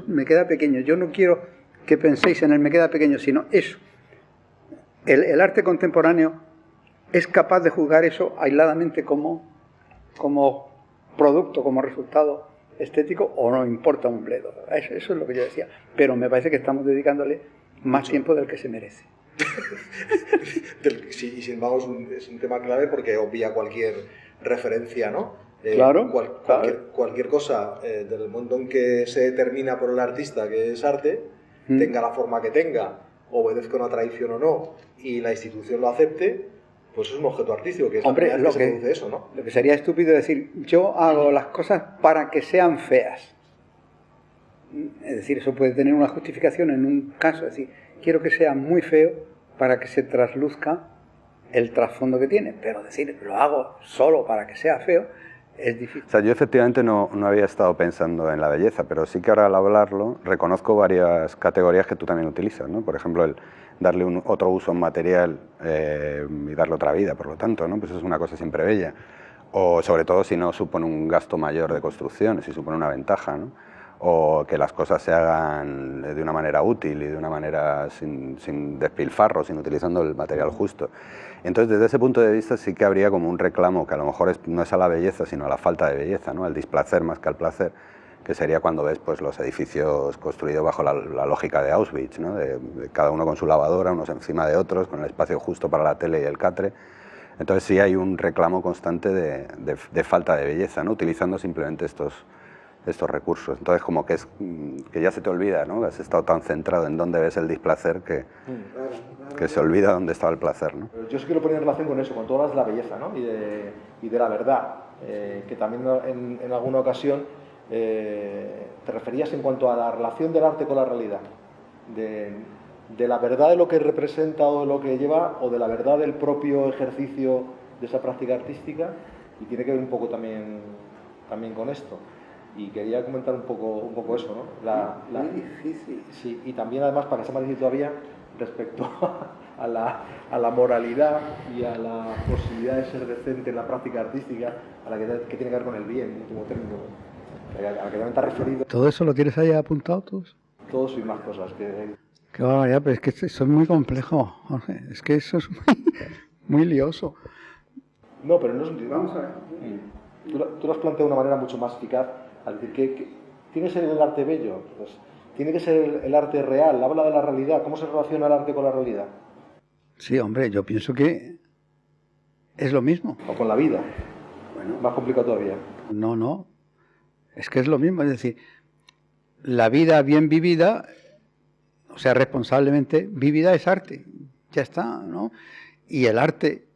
Speaker 3: me queda pequeño. Yo no quiero que penséis en el me queda pequeño, sino eso. El arte contemporáneo es capaz de juzgar eso aisladamente como producto, como resultado estético, o no importa un bledo. Eso es lo que yo decía. Pero me parece que estamos dedicándole más tiempo del que se merece.
Speaker 1: Sí, y sin embargo es un tema clave porque obvia cualquier referencia, ¿no?
Speaker 3: Claro,
Speaker 1: cualquier cosa del momento en que se determina por el artista que es arte, tenga la forma que tenga, obedezca una tradición o no, y la institución lo acepte, Pues es un objeto artístico, que es
Speaker 3: Hombre,
Speaker 1: la primera vez que se produce eso, ¿no?
Speaker 3: Lo que sería estúpido decir, yo hago las cosas para que sean feas. Es decir, eso puede tener una justificación en un caso, es decir, quiero que sea muy feo para que se trasluzca el trasfondo que tiene, pero decir, lo hago solo para que sea feo, es difícil.
Speaker 2: O sea, yo efectivamente no había estado pensando en la belleza, pero sí que ahora al hablarlo reconozco varias categorías que tú también utilizas, ¿no? Por ejemplo, el darle otro uso a un material y darle otra vida, por lo tanto, ¿no? Pues eso es una cosa siempre bella. O sobre todo si no supone un gasto mayor de construcción, si supone una ventaja, ¿no? O que las cosas se hagan de una manera útil y de una manera sin despilfarro, sin utilizando el material justo. Entonces, desde ese punto de vista sí que habría como un reclamo que a lo mejor no es a la belleza, sino a la falta de belleza, ¿no? Al displacer más que al placer, que sería cuando ves pues, los edificios construidos bajo la lógica de Auschwitz, ¿no? De cada uno con su lavadora, unos encima de otros, con el espacio justo para la tele y el catre. Entonces sí hay un reclamo constante de falta de belleza, ¿no? Utilizando simplemente estos recursos. Entonces como que ya se te olvida, ¿no? Has estado tan centrado en dónde ves el displacer que se olvida dónde estaba el placer, ¿no?
Speaker 1: Yo sí que lo ponía en relación con eso, con todas las de la belleza, ¿no? y de la verdad, que también en alguna ocasión te referías en cuanto a la relación del arte con la realidad, de la verdad de lo que representa o de lo que lleva, o de la verdad del propio ejercicio de esa práctica artística, y tiene que ver un poco también con esto. Y quería comentar un poco eso, ¿no? Sí, y también además, para que sea más difícil todavía, respecto a la moralidad y a la posibilidad de ser decente en la práctica artística, a la que tiene que ver con el bien, en último término, a la que también te has referido.
Speaker 3: ¿Todo eso lo tienes ahí apuntado todos?
Speaker 1: Todos y más cosas.
Speaker 3: Qué barbaridad, pero es que eso es muy complejo, Jorge. Es que eso es muy lioso.
Speaker 1: No, pero no es... Vamos a ver. Tú lo has planteado de una manera mucho más eficaz, al decir que tiene que ser el arte bello, pues, tiene que ser el arte real, habla de la realidad. ¿Cómo se relaciona el arte con la realidad?
Speaker 3: Sí, hombre, yo pienso que es lo mismo.
Speaker 1: O con la vida. Bueno, más complicado todavía.
Speaker 3: No, es que es lo mismo, es decir, la vida bien vivida, o sea, responsablemente vivida es arte, ya está, ¿no? Y el arte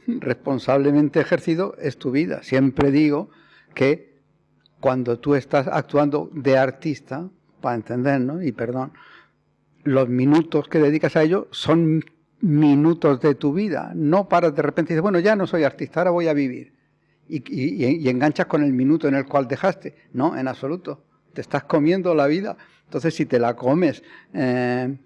Speaker 3: responsablemente ejercido es tu vida. Siempre digo que cuando tú estás actuando de artista, para entender, ¿no? Y perdón, los minutos que dedicas a ello son minutos de tu vida, no para de repente decir, bueno, ya no soy artista, ahora voy a vivir. Y enganchas con el minuto en el cual dejaste. No, en absoluto. Te estás comiendo la vida. Entonces, si te la comes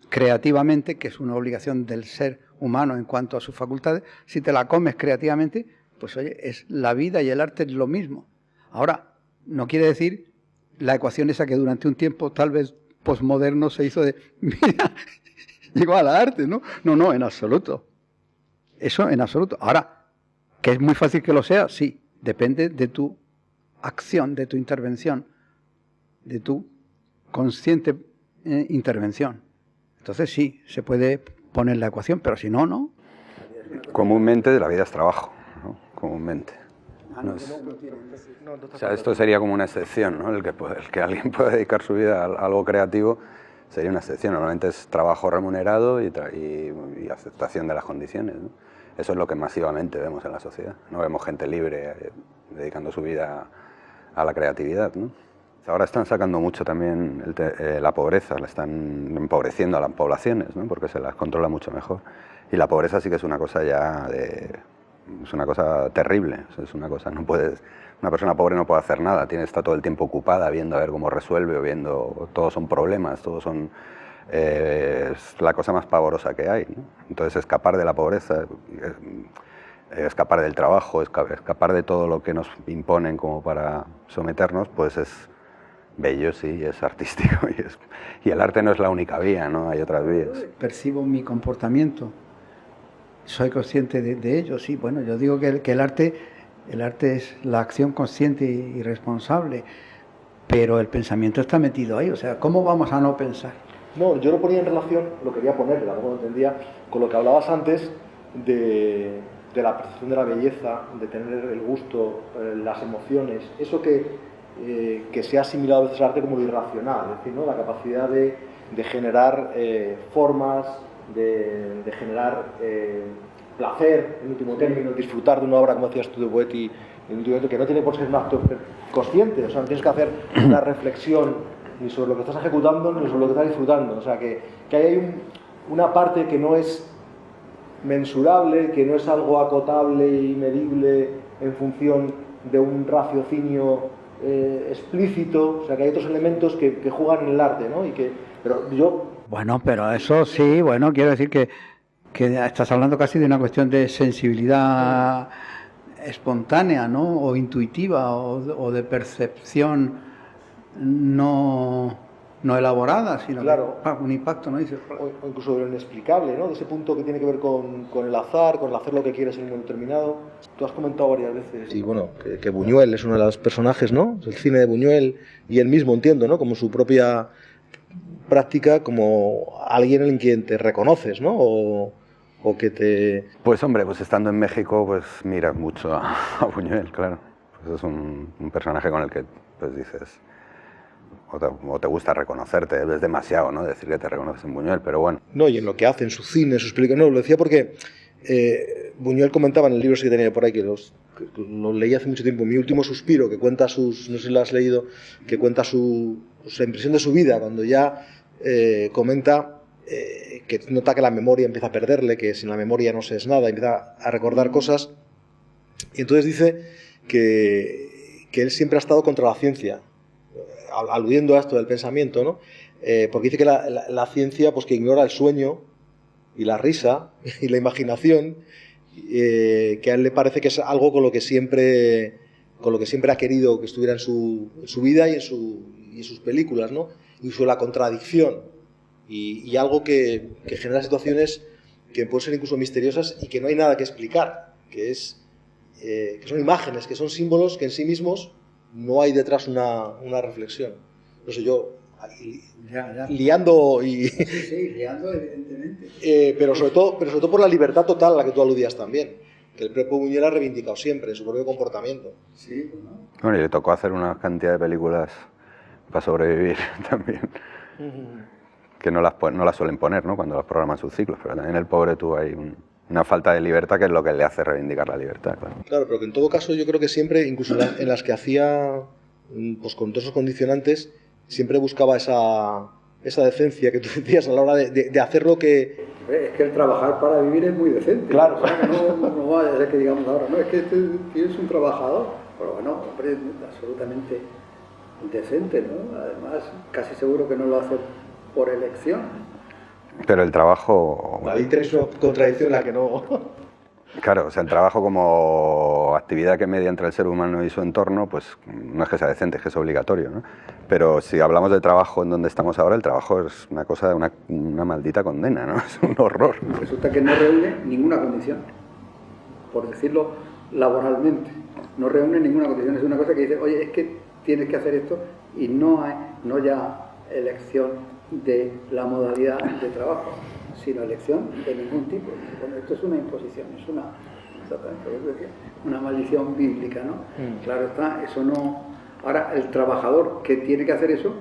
Speaker 3: creativamente, que es una obligación del ser humano en cuanto a sus facultades, si te la comes creativamente, pues oye, es la vida y el arte es lo mismo. Ahora, no quiere decir la ecuación esa que durante un tiempo tal vez posmoderno se hizo de, mira, igual a arte, ¿no? No, en absoluto. Eso en absoluto. Ahora, que es muy fácil que lo sea, sí, depende de tu acción, de tu intervención, de tu consciente intervención. Entonces sí, se puede poner la ecuación, pero si no, no.
Speaker 2: Comúnmente la vida es trabajo, ¿no? Comúnmente. O sea, esto sería como una excepción, ¿no? El que alguien pueda dedicar su vida a algo creativo sería una excepción. Normalmente es trabajo remunerado y aceptación de las condiciones, ¿no? Eso es lo que masivamente vemos en la sociedad. No vemos gente libre dedicando su vida a la creatividad, ¿no? Ahora están sacando mucho también la pobreza, la están empobreciendo a las poblaciones, ¿no? Porque se las controla mucho mejor. Y la pobreza sí que es una cosa es una cosa terrible. Es una cosa, una persona pobre no puede hacer nada, está todo el tiempo ocupada viendo a ver cómo resuelve o viendo, todos son problemas, todos son... es la cosa más pavorosa que hay, ¿no? Entonces escapar de la pobreza, escapar del trabajo, escapar de todo lo que nos imponen como para someternos, pues es bello, sí, es artístico y el arte no es la única vía, ¿no? Hay otras vías.
Speaker 3: Percibo mi comportamiento, soy consciente de ello, sí. Bueno, yo digo que el arte es la acción consciente y responsable, pero el pensamiento está metido ahí, o sea, ¿cómo vamos a no pensar?
Speaker 1: No, yo lo ponía en relación, lo quería poner, a lo mejor no entendía, con lo que hablabas antes de la percepción de la belleza, de tener el gusto, las emociones, eso que se ha asimilado a veces al arte como lo irracional, es decir, ¿no? La capacidad de generar formas, de generar placer, en último término, disfrutar de una obra, como decías tú, de Boetti, en último término, que no tiene por ser un acto consciente, o sea, no tienes que hacer una reflexión ni sobre lo que estás ejecutando, ni sobre lo que estás disfrutando, o sea, que ahí hay una parte que no es mensurable, que no es algo acotable y medible en función de un raciocinio explícito, o sea, que hay otros elementos que juegan en el arte, ¿no? Pero yo...
Speaker 3: Bueno, pero eso sí, bueno, quiero decir que estás hablando casi de una cuestión de sensibilidad espontánea, ¿no? O intuitiva, o de percepción no elaborada, sino
Speaker 1: claro,
Speaker 3: un impacto, ¿no?
Speaker 1: O incluso de lo inexplicable, ¿no? De ese punto que tiene que ver con el azar, con el hacer lo que quieres en un momento determinado. Tú has comentado varias veces. Sí, bueno, que Buñuel es uno de los personajes, ¿no? El cine de Buñuel, y él mismo, entiendo, ¿no? Como su propia práctica, como alguien en quien te reconoces, ¿no? O que te...
Speaker 2: Pues hombre, pues estando en México, pues miras mucho a Buñuel, claro. Pues es un personaje con el que, pues dices... O te gusta reconocerte, es demasiado, ¿no? Decir que te reconoces en Buñuel, pero bueno.
Speaker 1: No, y en lo que hace, en su cine, sus películas. No, lo decía porque Buñuel comentaba en el libro que tenía por ahí, que lo leí hace mucho tiempo, Mi último suspiro, que cuenta sus... No sé si lo has leído, que cuenta su impresión de su vida, cuando ya comenta que nota que la memoria empieza a perderle, que sin la memoria no se es nada, empieza a recordar cosas. Y entonces dice que él siempre ha estado contra la ciencia, aludiendo a esto del pensamiento, ¿no? Porque dice que la ciencia, pues, que ignora el sueño y la risa y la imaginación, que a él le parece que es algo con lo que siempre ha querido que estuviera en su vida y en sus películas, ¿no? Incluso la contradicción y algo que genera situaciones que pueden ser incluso misteriosas y que no hay nada que explicar, que son imágenes, que son símbolos que en sí mismos no hay detrás una reflexión. No sé, yo liando y...
Speaker 4: Sí, liando evidentemente.
Speaker 1: Pero sobre todo por la libertad total a la que tú aludías también, que el propio Buñuel ha reivindicado siempre en su propio comportamiento.
Speaker 4: Sí,
Speaker 2: Bueno, y le tocó hacer una cantidad de películas para sobrevivir también, que no las suelen poner, ¿no? Cuando las programan sus ciclos, pero también el pobre tuvo ahí una falta de libertad, que es lo que le hace reivindicar la libertad, claro.
Speaker 1: Claro, pero que en todo caso yo creo que siempre, incluso en las que hacía, pues con todos esos condicionantes, siempre buscaba esa decencia que tú decías a la hora de hacer lo que...
Speaker 4: Es que el trabajar para vivir es muy decente.
Speaker 1: Claro.
Speaker 4: O sea, no vaya a ser que digamos ahora, no, es que tienes un trabajador, pero bueno, hombre, absolutamente decente, ¿no? Además, casi seguro que no lo hace por elección.
Speaker 2: Pero el trabajo...
Speaker 1: Ahí tienes una contradicción en la que no...
Speaker 2: Claro, o sea, el trabajo como actividad que media entre el ser humano y su entorno, pues no es que sea decente, es que es obligatorio, ¿no? Pero si hablamos de trabajo en donde estamos ahora, el trabajo es una cosa, una maldita condena, ¿no? Es un horror.
Speaker 4: Resulta que no reúne ninguna condición, por decirlo laboralmente. No reúne ninguna condición, es una cosa que dice, oye, es que tienes que hacer esto, y no ya elección de la modalidad de trabajo, sino elección de ningún tipo. Bueno, esto es una imposición, es una maldición bíblica, ¿no? Claro está, eso no... Ahora, el trabajador que tiene que hacer eso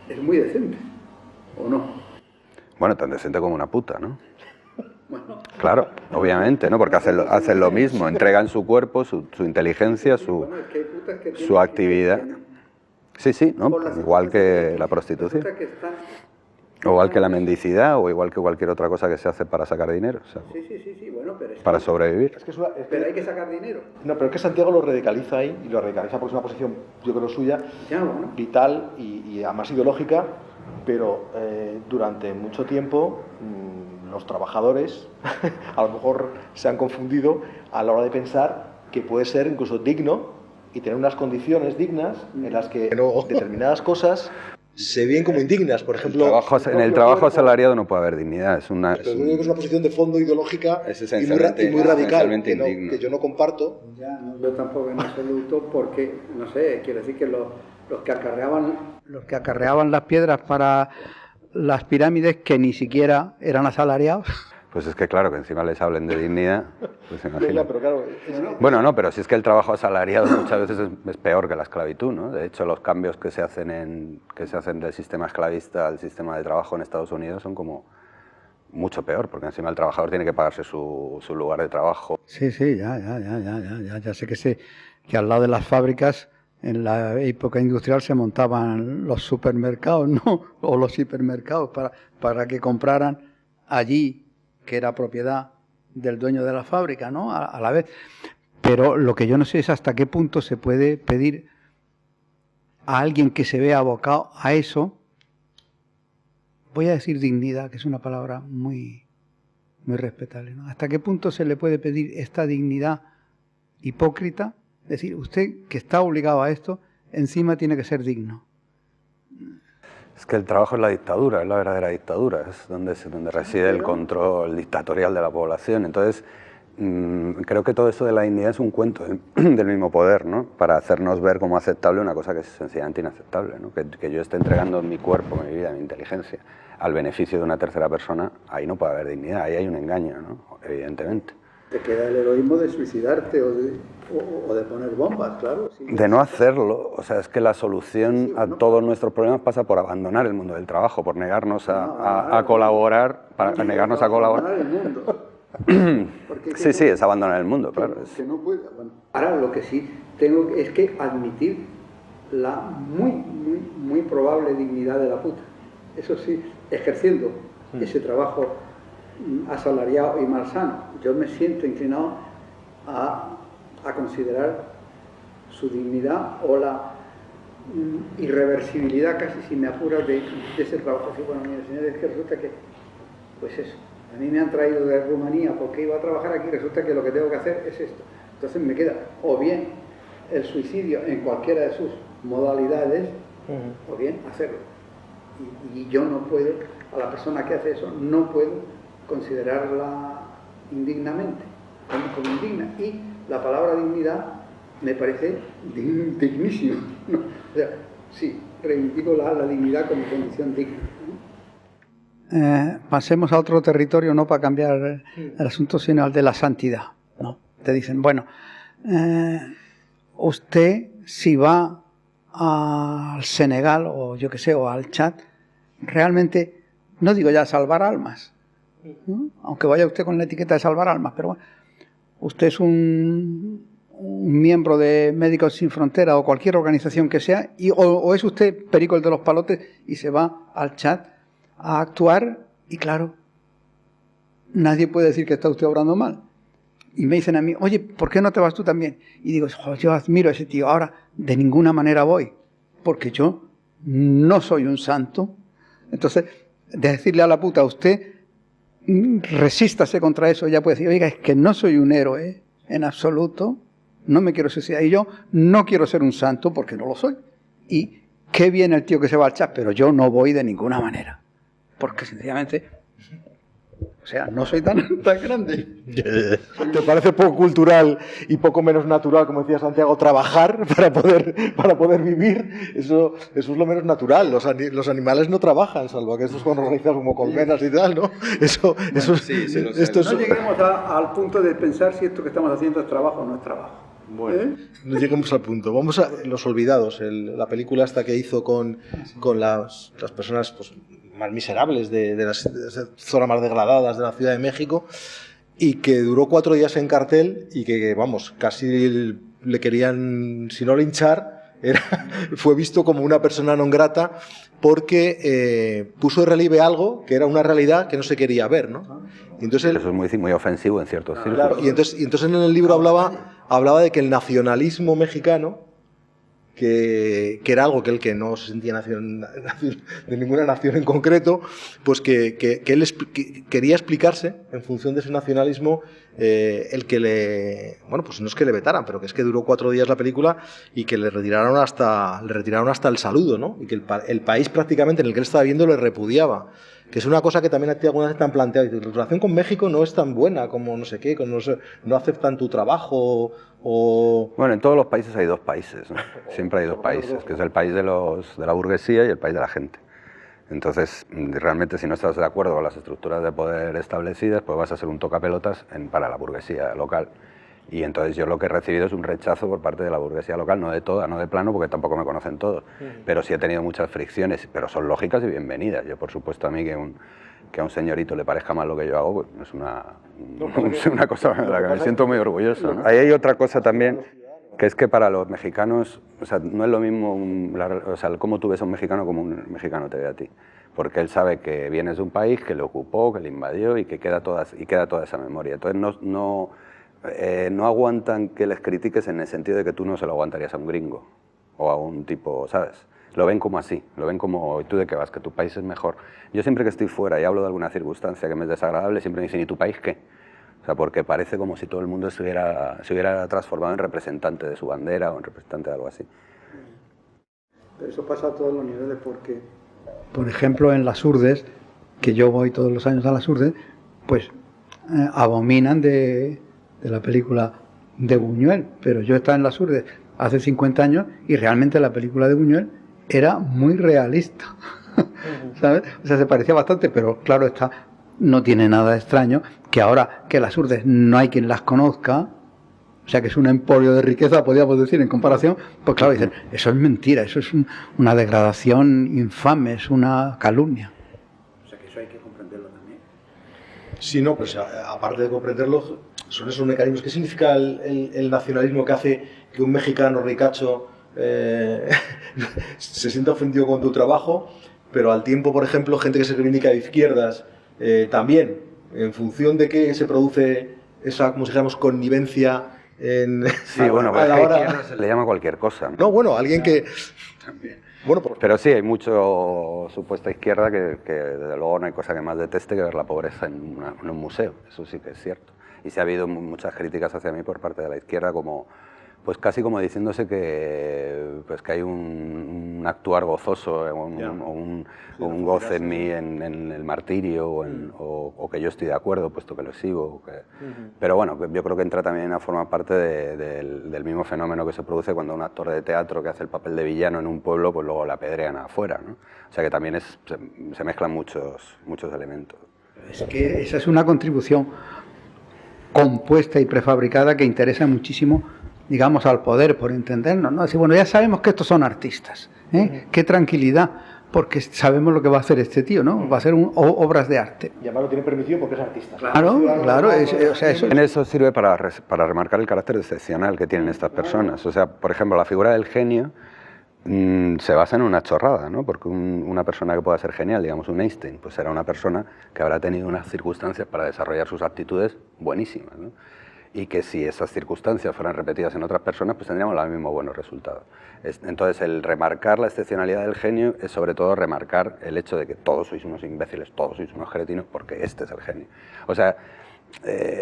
Speaker 4: es muy decente, ¿o no?
Speaker 2: Bueno, tan decente como una puta, ¿no?
Speaker 4: Bueno.
Speaker 2: Claro, obviamente, ¿no? Porque hacen lo mismo, entregan su cuerpo, su inteligencia, su actividad. Sí, ¿no? Igual que la prostitución. O igual que la mendicidad, o igual que cualquier otra cosa que se hace para sacar dinero. O sea,
Speaker 4: sí, bueno, pero
Speaker 2: para sobrevivir.
Speaker 4: Pero hay que sacar dinero.
Speaker 1: No, pero es que Santiago lo radicaliza ahí, y lo radicaliza porque es una posición, yo creo, suya, vital y además ideológica, pero durante mucho tiempo los trabajadores a lo mejor se han confundido a la hora de pensar que puede ser incluso digno y tener unas condiciones dignas en las que determinadas cosas se ven como indignas, por ejemplo...
Speaker 2: En el trabajo asalariado no puede haber dignidad.
Speaker 1: Pero yo creo que es una posición de fondo ideológica y muy radical, que yo no comparto.
Speaker 4: Yo tampoco en absoluto, porque, no sé, quiero decir que los que acarreaban las piedras para las pirámides, que ni siquiera eran asalariados...
Speaker 2: Pues es que claro, que encima les hablen de dignidad, pues imagina.
Speaker 1: Pero claro,
Speaker 2: bueno, no, pero si es que el trabajo asalariado muchas veces es peor que la esclavitud, ¿no? De hecho, los cambios que se hacen del sistema esclavista al sistema de trabajo en Estados Unidos son como mucho peor, porque encima el trabajador tiene que pagarse su lugar de trabajo.
Speaker 3: Sí, ya sé que al lado de las fábricas en la época industrial se montaban los supermercados, ¿no? O los hipermercados para que compraran allí, que era propiedad del dueño de la fábrica, ¿no? A la vez. Pero lo que yo no sé es hasta qué punto se puede pedir a alguien que se vea abocado a eso, voy a decir dignidad, que es una palabra muy respetable, ¿no? ¿Hasta qué punto se le puede pedir esta dignidad hipócrita? Es decir, usted que está obligado a esto, encima tiene que ser digno.
Speaker 2: Es que el trabajo es la dictadura, es la verdadera dictadura, es donde reside el control dictatorial de la población. Entonces, creo que todo eso de la dignidad es un cuento del mismo poder, ¿no? Para hacernos ver como aceptable una cosa que es sencillamente inaceptable, ¿no? Que yo esté entregando mi cuerpo, mi vida, mi inteligencia al beneficio de una tercera persona, ahí no puede haber dignidad, ahí hay un engaño, ¿no? Evidentemente.
Speaker 4: Te queda el heroísmo de suicidarte o de poner bombas, claro. Sí.
Speaker 2: De no hacerlo, o sea, es que la solución a todos nuestros problemas pasa por abandonar el mundo del trabajo, por negarnos a colaborar, para negarnos a colaborar.
Speaker 4: Abandonar el mundo.
Speaker 2: Sí, es abandonar el mundo, claro.
Speaker 4: Que no puede. Bueno, ahora lo que sí tengo es que admitir la muy probable dignidad de la puta. Eso sí, ejerciendo ese trabajo asalariado y malsano, yo me siento inclinado a considerar su dignidad o la irreversibilidad, casi si me apuras, de ese trabajo. Así, bueno, mire, señores, es que resulta que, pues eso, a mí me han traído de Rumanía porque iba a trabajar aquí, resulta que lo que tengo que hacer es esto. Entonces me queda o bien el suicidio en cualquiera de sus modalidades, o bien hacerlo. Y yo no puedo, a la persona que hace eso, no puedo considerarla indignamente, como indigna. Y la palabra dignidad me parece dignísima, ¿no? O sea, sí, reivindico la dignidad como condición digna, ¿no?
Speaker 3: Pasemos a otro territorio, no para cambiar el asunto, sino al de la santidad, ¿no? Te dicen, bueno, usted si va al Senegal o yo qué sé, o al Chad, realmente, no digo ya salvar almas, ¿no? Aunque vaya usted con la etiqueta de salvar almas, pero bueno, usted es un miembro de Médicos Sin Fronteras o cualquier organización que sea, o es usted Perico el de los Palotes y se va al Chad a actuar, y claro, nadie puede decir que está usted obrando mal. Y me dicen a mí, oye, ¿por qué no te vas tú también? Y digo, yo admiro a ese tío, ahora de ninguna manera voy, porque yo no soy un santo. Entonces, de decirle a la puta, usted resístase contra eso, ya puede decir, oiga, es que no soy un héroe en absoluto, no me quiero suicidar, y yo no quiero ser un santo porque no lo soy. Y qué bien el tío que se va al Chad, pero yo no voy de ninguna manera, porque sencillamente, o sea, no soy tan grande.
Speaker 1: ¿Te parece poco cultural y poco menos natural, como decía Santiago, trabajar para poder vivir? Eso es lo menos natural. Los animales no trabajan, salvo que estos son organizados como colmenas y tal, ¿no? Eso
Speaker 4: no lleguemos al punto de pensar si esto que estamos haciendo es trabajo o no es trabajo.
Speaker 1: Bueno, no lleguemos al punto. Vamos a Los Olvidados, la película esta que hizo con las personas pues, más miserables de las zonas más degradadas de la Ciudad de México, y que duró 4 días en cartel y que, vamos, casi le querían, si no linchar, fue visto como una persona non grata porque puso de relieve algo que era una realidad que no se quería ver, ¿no? Y entonces,
Speaker 2: eso es muy ofensivo en ciertos círculos.
Speaker 1: Claro, y entonces en el libro hablaba de que el nacionalismo mexicano, que era algo que él, que no se sentía de ninguna nación en concreto, pues que él quería explicarse en función de ese nacionalismo, el que bueno, pues no es que le vetaran, pero que es que duró 4 días la película y que le retiraron hasta el saludo, ¿no? Y que el país prácticamente en el que él estaba viendo le repudiaba. Que es una cosa que también a ti alguna vez te han planteado. Tu relación con México no es tan buena como no sé qué, no aceptan tu trabajo o...
Speaker 2: Bueno, en todos los países hay 2 países, ¿no? Siempre hay 2 países, que es el país de la burguesía y el país de la gente. Entonces, realmente si no estás de acuerdo con las estructuras de poder establecidas, pues vas a ser un tocapelotas para la burguesía local. Y entonces yo lo que he recibido es un rechazo por parte de la burguesía local, no de toda, no de plano, porque tampoco me conocen todos, pero sí he tenido muchas fricciones, pero son lógicas y bienvenidas. Yo, por supuesto, a mí que a un señorito le parezca mal lo que yo hago, pues es una cosa de la que me siento muy orgulloso, ¿no? Ahí hay otra cosa también, que es que para los mexicanos, o sea, no es lo mismo cómo tú ves a un mexicano como un mexicano te ve a ti, porque él sabe que vienes de un país que le ocupó, que le invadió y que queda toda esa memoria. Entonces no aguantan que les critiques en el sentido de que tú no se lo aguantarías a un gringo o a un tipo, ¿sabes? Lo ven como así, lo ven como, ¿y tú de qué vas? Que tu país es mejor. Yo siempre que estoy fuera y hablo de alguna circunstancia que me es desagradable, siempre me dicen, ¿y tu país qué? O sea, porque parece como si todo el mundo se hubiera transformado en representante de su bandera o en representante de algo así.
Speaker 4: Pero eso pasa a todos los niveles porque,
Speaker 3: por ejemplo, en las Urdes, que yo voy todos los años a las Urdes, pues abominan de la película de Buñuel, pero yo estaba en las Urdes hace 50 años y realmente la película de Buñuel era muy realista, ¿sabes? O sea, se parecía bastante, pero claro está, no tiene nada de extraño que ahora que las Urdes no hay quien las conozca, o sea que es un emporio de riqueza, podríamos decir, en comparación, pues claro, dicen, eso es mentira, eso es una degradación infame, es una calumnia.
Speaker 4: o sea que eso hay que comprenderlo también.
Speaker 1: Sí, no, pues aparte de comprenderlo, son esos mecanismos. ¿Qué significa el nacionalismo que hace que un mexicano ricacho se sienta ofendido con tu trabajo, pero al tiempo, por ejemplo, gente que se reivindica de izquierdas, también, en función de que se produce esa, como si dijéramos, connivencia
Speaker 2: sí, bueno, pues a la hora... se le llama cualquier cosa, ¿no?
Speaker 1: No, bueno, alguien que...
Speaker 2: También.
Speaker 1: Bueno,
Speaker 2: pero sí, hay mucho supuesta izquierda que desde luego no hay cosa que más deteste que ver la pobreza en un museo, eso sí que es cierto. Y sí ha habido muchas críticas hacia mí por parte de la izquierda, como pues casi como diciéndose que hay un actuar gozoso o un goce en mí en el martirio o que yo estoy de acuerdo puesto que lo exhibo. Pero bueno, yo creo que entra también a formar parte del mismo fenómeno que se produce cuando un actor de teatro que hace el papel de villano en un pueblo pues luego la apedrean afuera, ¿no? O sea que también se mezclan muchos elementos.
Speaker 3: Es que esa es una contribución compuesta y prefabricada que interesa muchísimo, digamos, al poder, por entendernos, ¿no? Decir, bueno, ya sabemos que estos son artistas, ¿eh? Qué tranquilidad, porque sabemos lo que va a hacer este tío, ¿no? Va a hacer obras de arte.
Speaker 1: Y además lo tiene permitido porque es artista.
Speaker 3: Claro. O sea,
Speaker 2: eso sirve para remarcar el carácter excepcional que tienen estas personas. O sea, por ejemplo, la figura del genio se basa en una chorrada, ¿no? Porque una persona que pueda ser genial, digamos un Einstein, pues será una persona que habrá tenido unas circunstancias para desarrollar sus aptitudes buenísimas, ¿no? Y que si esas circunstancias fueran repetidas en otras personas, pues tendríamos los mismos buenos resultados. Entonces, el remarcar la excepcionalidad del genio es sobre todo remarcar el hecho de que todos sois unos imbéciles, todos sois unos cretinos, porque este es el genio. O sea,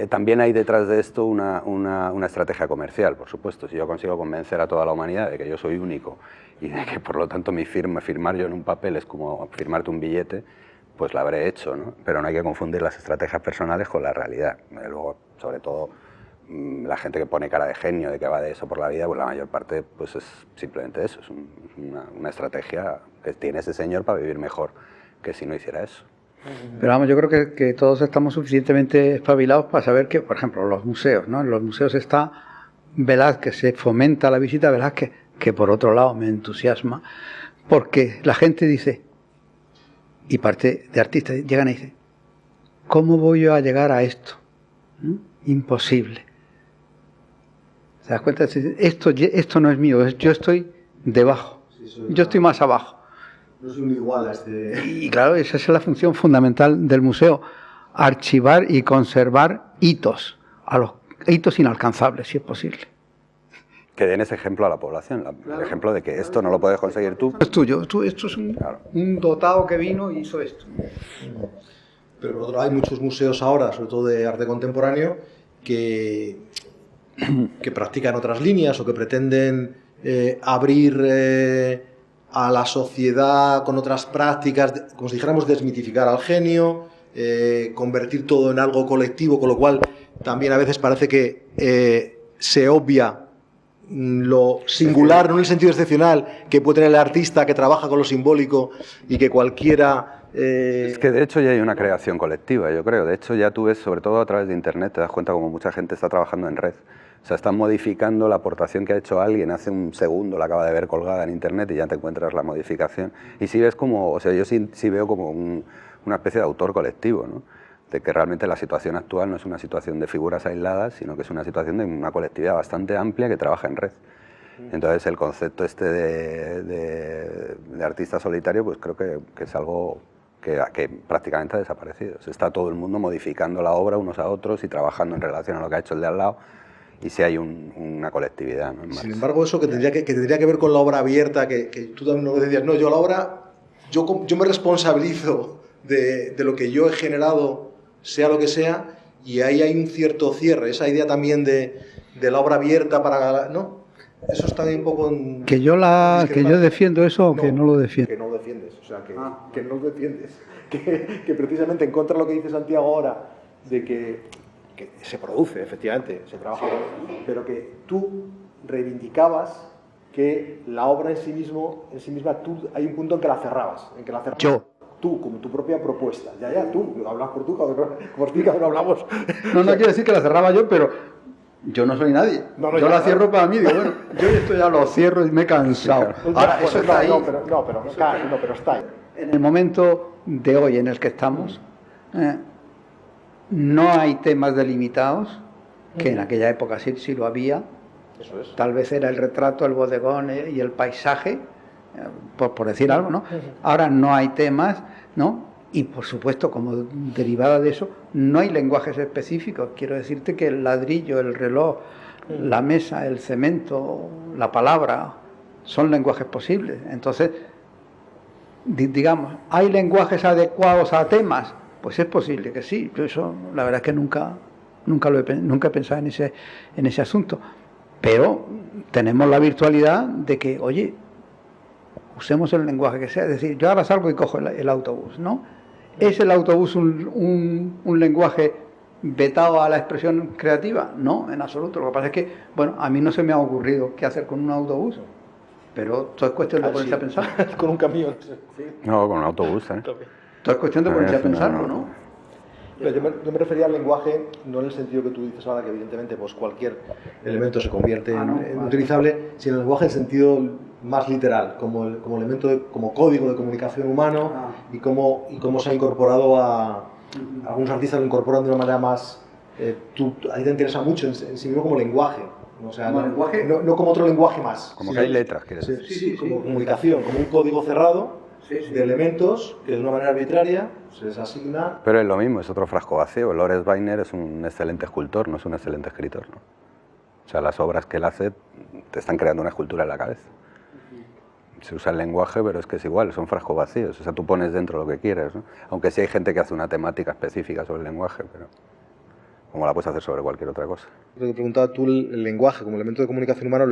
Speaker 2: también hay detrás de esto una estrategia comercial, por supuesto. Si yo consigo convencer a toda la humanidad de que yo soy único y de que, por lo tanto, firmar yo en un papel es como firmarte un billete, pues la habré hecho, ¿no? Pero no hay que confundir las estrategias personales con la realidad. Luego, sobre todo, la gente que pone cara de genio, de que va de eso por la vida, pues la mayor parte pues es simplemente eso, es una estrategia que tiene ese señor para vivir mejor que si no hiciera eso.
Speaker 3: Pero vamos, yo creo que todos estamos suficientemente espabilados para saber que, por ejemplo, los museos, ¿no? En los museos está Velázquez, se fomenta la visita a Velázquez, que por otro lado me entusiasma, porque la gente dice, y parte de artistas llegan y dicen, ¿cómo voy yo a llegar a esto? ¿No? Imposible. ¿Te das cuenta? Esto no es mío, yo estoy debajo, yo estoy más abajo.
Speaker 1: No es un igual a este...
Speaker 3: Y claro, esa es la función fundamental del museo, archivar y conservar hitos, a los hitos inalcanzables, si es posible.
Speaker 2: Que den ese ejemplo a la población, el ejemplo de que esto no lo puedes conseguir tú.
Speaker 3: Es tuyo, esto es un dotado que vino y hizo esto.
Speaker 1: Pero por otro lado hay muchos museos ahora, sobre todo de arte contemporáneo, que practican otras líneas o que pretenden abrir a la sociedad con otras prácticas, como si dijéramos desmitificar al genio, convertir todo en algo colectivo, con lo cual también a veces parece que se obvia lo singular, no en el sentido excepcional que puede tener el artista que trabaja con lo simbólico y que cualquiera...
Speaker 2: Es que de hecho ya hay una creación colectiva, yo creo. De hecho ya tú ves, sobre todo a través de Internet, te das cuenta como mucha gente está trabajando en red. O sea, están modificando la aportación que ha hecho alguien hace un segundo, la acaba de ver colgada en Internet y ya te encuentras la modificación. Y sí ves como, o sea, yo sí veo como una especie de autor colectivo, ¿no? De que realmente la situación actual no es una situación de figuras aisladas, sino que es una situación de una colectividad bastante amplia que trabaja en red. Entonces el concepto este de artista solitario, pues creo que es algo que prácticamente ha desaparecido. Se está todo el mundo modificando la obra unos a otros y trabajando en relación a lo que ha hecho el de al lado, y si hay una colectividad, ¿no?
Speaker 1: Sin embargo, eso que tendría que ver con la obra abierta, que tú también lo decías, no, yo la obra, yo me responsabilizo de lo que yo he generado, sea lo que sea, y ahí hay un cierto cierre, esa idea también de la obra abierta para... ¿no? Eso está un poco en...
Speaker 3: Que yo defiendo eso o que no lo defiendo.
Speaker 1: Que no lo defiendes, o sea, que no lo defiendes. Que precisamente en contra de lo que dice Santiago ahora, de que se produce, efectivamente, se trabaja, pero que tú reivindicabas que la obra en sí misma, hay un punto en que la cerrabas.
Speaker 3: Yo.
Speaker 1: Tú, como tu propia propuesta. Ya, tú, hablas por tú, por ti, no hablamos.
Speaker 3: No quiero decir que la cerraba yo, pero... Yo no soy nadie. Yo la cierro para mí. Digo, bueno, yo esto ya lo cierro y me he cansado. Ahora, eso está ahí.
Speaker 1: Pero está ahí.
Speaker 3: En el momento de hoy en el que estamos, no hay temas delimitados, que en aquella época sí lo había.
Speaker 1: Eso es.
Speaker 3: Tal vez era el retrato, el bodegón y el paisaje, por decir algo, ¿no? Ahora no hay temas, ¿no? Y por supuesto, como derivada de eso, no hay lenguajes específicos. Quiero decirte que el ladrillo, el reloj, la mesa, el cemento, la palabra, son lenguajes posibles. Entonces, digamos, ¿hay lenguajes adecuados a temas? Pues es posible que sí. Yo eso, la verdad es que nunca he pensado en ese asunto. Pero tenemos la virtualidad de que, oye, usemos el lenguaje que sea. Es decir, yo ahora salgo y cojo el autobús, ¿no? ¿Es el autobús un lenguaje vetado a la expresión creativa? No, en absoluto. Lo que pasa es que, bueno, a mí no se me ha ocurrido qué hacer con un autobús, pero todo es cuestión de ponerse a pensar.
Speaker 1: Con un camión.
Speaker 2: Sí. No, con un autobús, ¿eh?
Speaker 3: Todo es cuestión de ponerse a pensarlo, ¿no?
Speaker 1: Yo me refería al lenguaje, no en el sentido que tú dices ahora, que evidentemente pues cualquier elemento se convierte en utilizable, sino el lenguaje en sentido más literal, como elemento, como código de comunicación humano, y cómo se ha incorporado algunos artistas lo incorporan de una manera más... a ti te interesa mucho en sí mismo como lenguaje. O sea, no como otro lenguaje más.
Speaker 2: Como que hay letras, ¿quieres decir?
Speaker 1: Sí, como comunicación, como un código cerrado de elementos que de una manera arbitraria se les asigna.
Speaker 2: Pero es lo mismo, es otro frasco vacío. Lorenz Weiner es un excelente escultor, no es un excelente escritor, ¿no? O sea, las obras que él hace te están creando una escultura en la cabeza. Se usa el lenguaje, pero es que es igual, son frascos vacíos. O sea, tú pones dentro lo que quieres, ¿no? Aunque sí hay gente que hace una temática específica sobre el lenguaje, pero como la puedes hacer sobre cualquier otra cosa.
Speaker 1: Lo que preguntaba tú, el lenguaje como elemento de comunicación humano,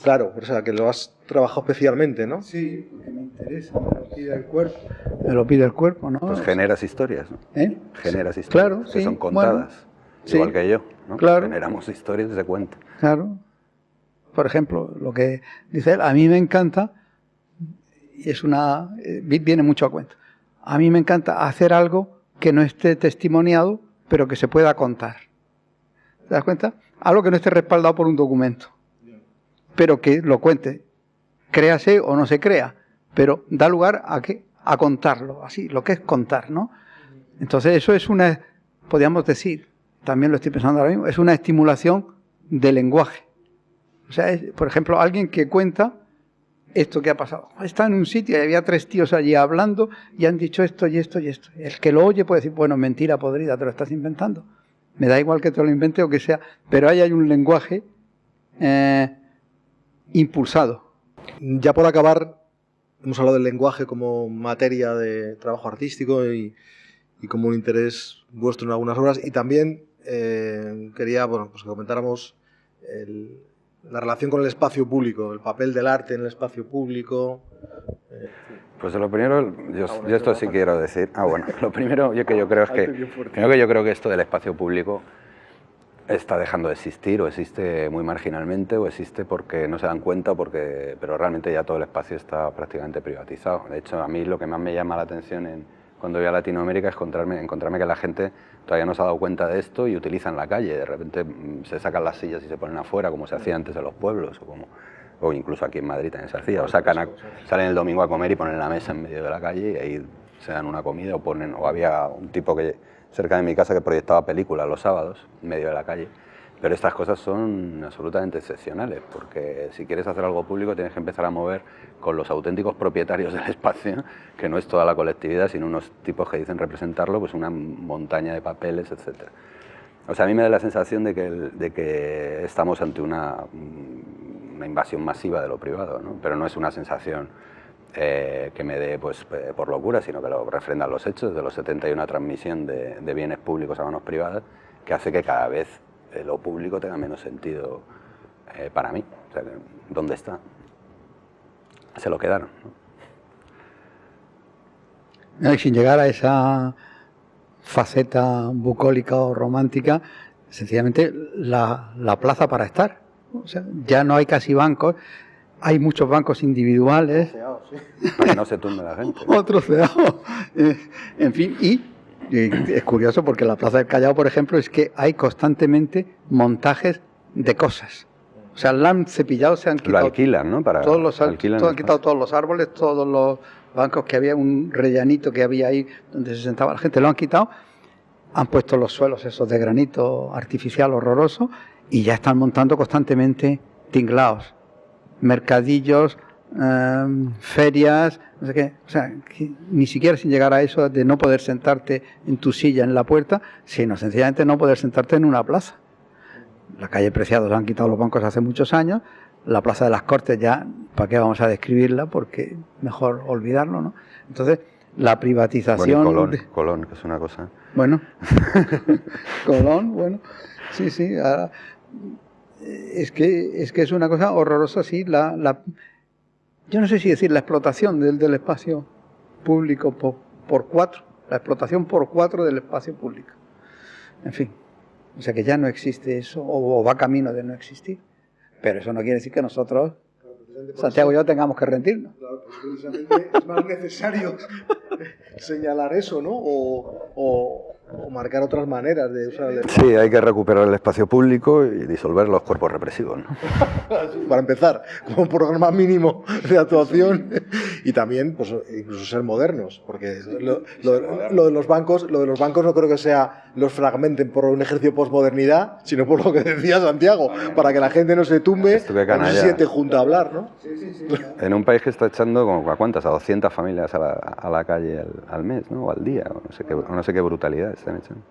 Speaker 1: claro, o sea, que lo has trabajado especialmente, ¿no?
Speaker 3: Sí, porque me interesa, me lo pide el cuerpo. Me lo pide el cuerpo, ¿no?
Speaker 2: Pues generas historias, ¿no? Generas historias,
Speaker 3: claro,
Speaker 2: que son contadas, igual que yo, ¿no?
Speaker 3: Claro.
Speaker 2: Generamos historias y se cuentan.
Speaker 3: Claro. Por ejemplo, lo que dice él, a mí me encanta, y viene mucho a cuenta, a mí me encanta hacer algo que no esté testimoniado, pero que se pueda contar. ¿Te das cuenta? Algo que no esté respaldado por un documento, pero que lo cuente, créase o no se crea, pero da lugar a contarlo, así, lo que es contar, ¿no? Entonces eso es podríamos decir, también lo estoy pensando ahora mismo, es una estimulación del lenguaje. O sea, por ejemplo, alguien que cuenta esto que ha pasado. Está en un sitio y había 3 tíos allí hablando y han dicho esto y esto y esto. El que lo oye puede decir, bueno, mentira podrida, te lo estás inventando. Me da igual que te lo invente o que sea, pero ahí hay un lenguaje impulsado.
Speaker 1: Ya por acabar, hemos hablado del lenguaje como materia de trabajo artístico y como un interés vuestro en algunas obras, y también quería pues que comentáramos la relación con el espacio público, el papel del arte en el espacio público.
Speaker 2: Pues lo primero, yo esto sí quiero decir. Lo primero que yo creo es que esto del espacio público está dejando de existir, o existe muy marginalmente, o existe porque no se dan cuenta, pero realmente ya todo el espacio está prácticamente privatizado. De hecho, a mí lo que más me llama la atención cuando voy a Latinoamérica es encontrarme que la gente todavía no se ha dado cuenta de esto y utilizan la calle. De repente se sacan las sillas y se ponen afuera, como se hacía antes en los pueblos, o incluso aquí en Madrid también se hacía. O salen el domingo a comer y ponen la mesa en medio de la calle y ahí se dan una comida, o había un tipo cerca de mi casa que proyectaba películas los sábados en medio de la calle. Pero estas cosas son absolutamente excepcionales, porque si quieres hacer algo público tienes que empezar a mover con los auténticos propietarios del espacio, que no es toda la colectividad, sino unos tipos que dicen representarlo, pues una montaña de papeles, etc. O sea, a mí me da la sensación de que estamos ante una invasión masiva de lo privado, ¿no? Pero no es una sensación que me dé pues, por locura, sino que lo refrendan los hechos. De los 70 hay una transmisión de bienes públicos a manos privadas que hace que cada vez lo público tenga menos sentido para mí. O sea, ¿dónde está? Se lo quedaron,
Speaker 3: ¿no? Y sin llegar a esa faceta bucólica o romántica, sencillamente la plaza para estar. O sea, ya no hay casi bancos, hay muchos bancos individuales.
Speaker 2: Para que no se tumbe la gente.
Speaker 3: Otros ceados. En fin, y es curioso porque en la Plaza del Callao, por ejemplo, es que hay constantemente montajes de cosas. O sea, la han cepillado, se han quitado.
Speaker 2: Lo alquilan, ¿no?
Speaker 3: Han quitado todos los árboles, todos los bancos que había, un rellanito que había ahí donde se sentaba la gente, lo han quitado. Han puesto los suelos esos de granito artificial horroroso y ya están montando constantemente tinglaos, mercadillos, ferias, no sé qué. O sea, que ni siquiera sin llegar a eso de no poder sentarte en tu silla en la puerta, sino sencillamente no poder sentarte en una plaza. La calle Preciados han quitado los bancos hace muchos años, la Plaza de las Cortes ya, ¿para qué vamos a describirla? Porque mejor olvidarlo, ¿no? Entonces, la privatización...
Speaker 2: Bueno, Colón, que es una cosa...
Speaker 3: Bueno, Colón, bueno, sí, ahora, es que es una cosa horrorosa, sí, yo no sé si decir la explotación del espacio público por 4, la explotación por 4 del espacio público. En fin, o sea que ya no existe eso, o va camino de no existir. Pero eso no quiere decir que nosotros, Santiago y yo, tengamos que rendirnos.
Speaker 1: Claro, pues precisamente es más necesario señalar eso, ¿no? O marcar otras maneras de usar el espacio.
Speaker 2: Sí, hay que recuperar el espacio público y disolver los cuerpos represivos, ¿no?
Speaker 1: Para empezar, como un programa mínimo de actuación y también, pues, incluso ser modernos, porque lo de los bancos no creo que sea los fragmenten por un ejercicio de posmodernidad, sino por lo que decía Santiago, para que la gente no se tumbe o no se siente junto a hablar, ¿no?
Speaker 3: Sí.
Speaker 2: En un país que está echando como a cuántas, a 200 familias a la calle al mes, ¿no? O al día, o no sé qué brutalidad están echando.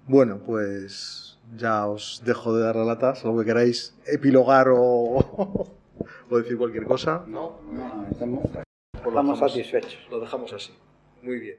Speaker 1: Bueno, pues ya os dejo de dar la lata, salvo que queráis epilogar o decir cualquier cosa.
Speaker 3: No, estamos satisfechos.
Speaker 1: Lo dejamos así. Muy bien.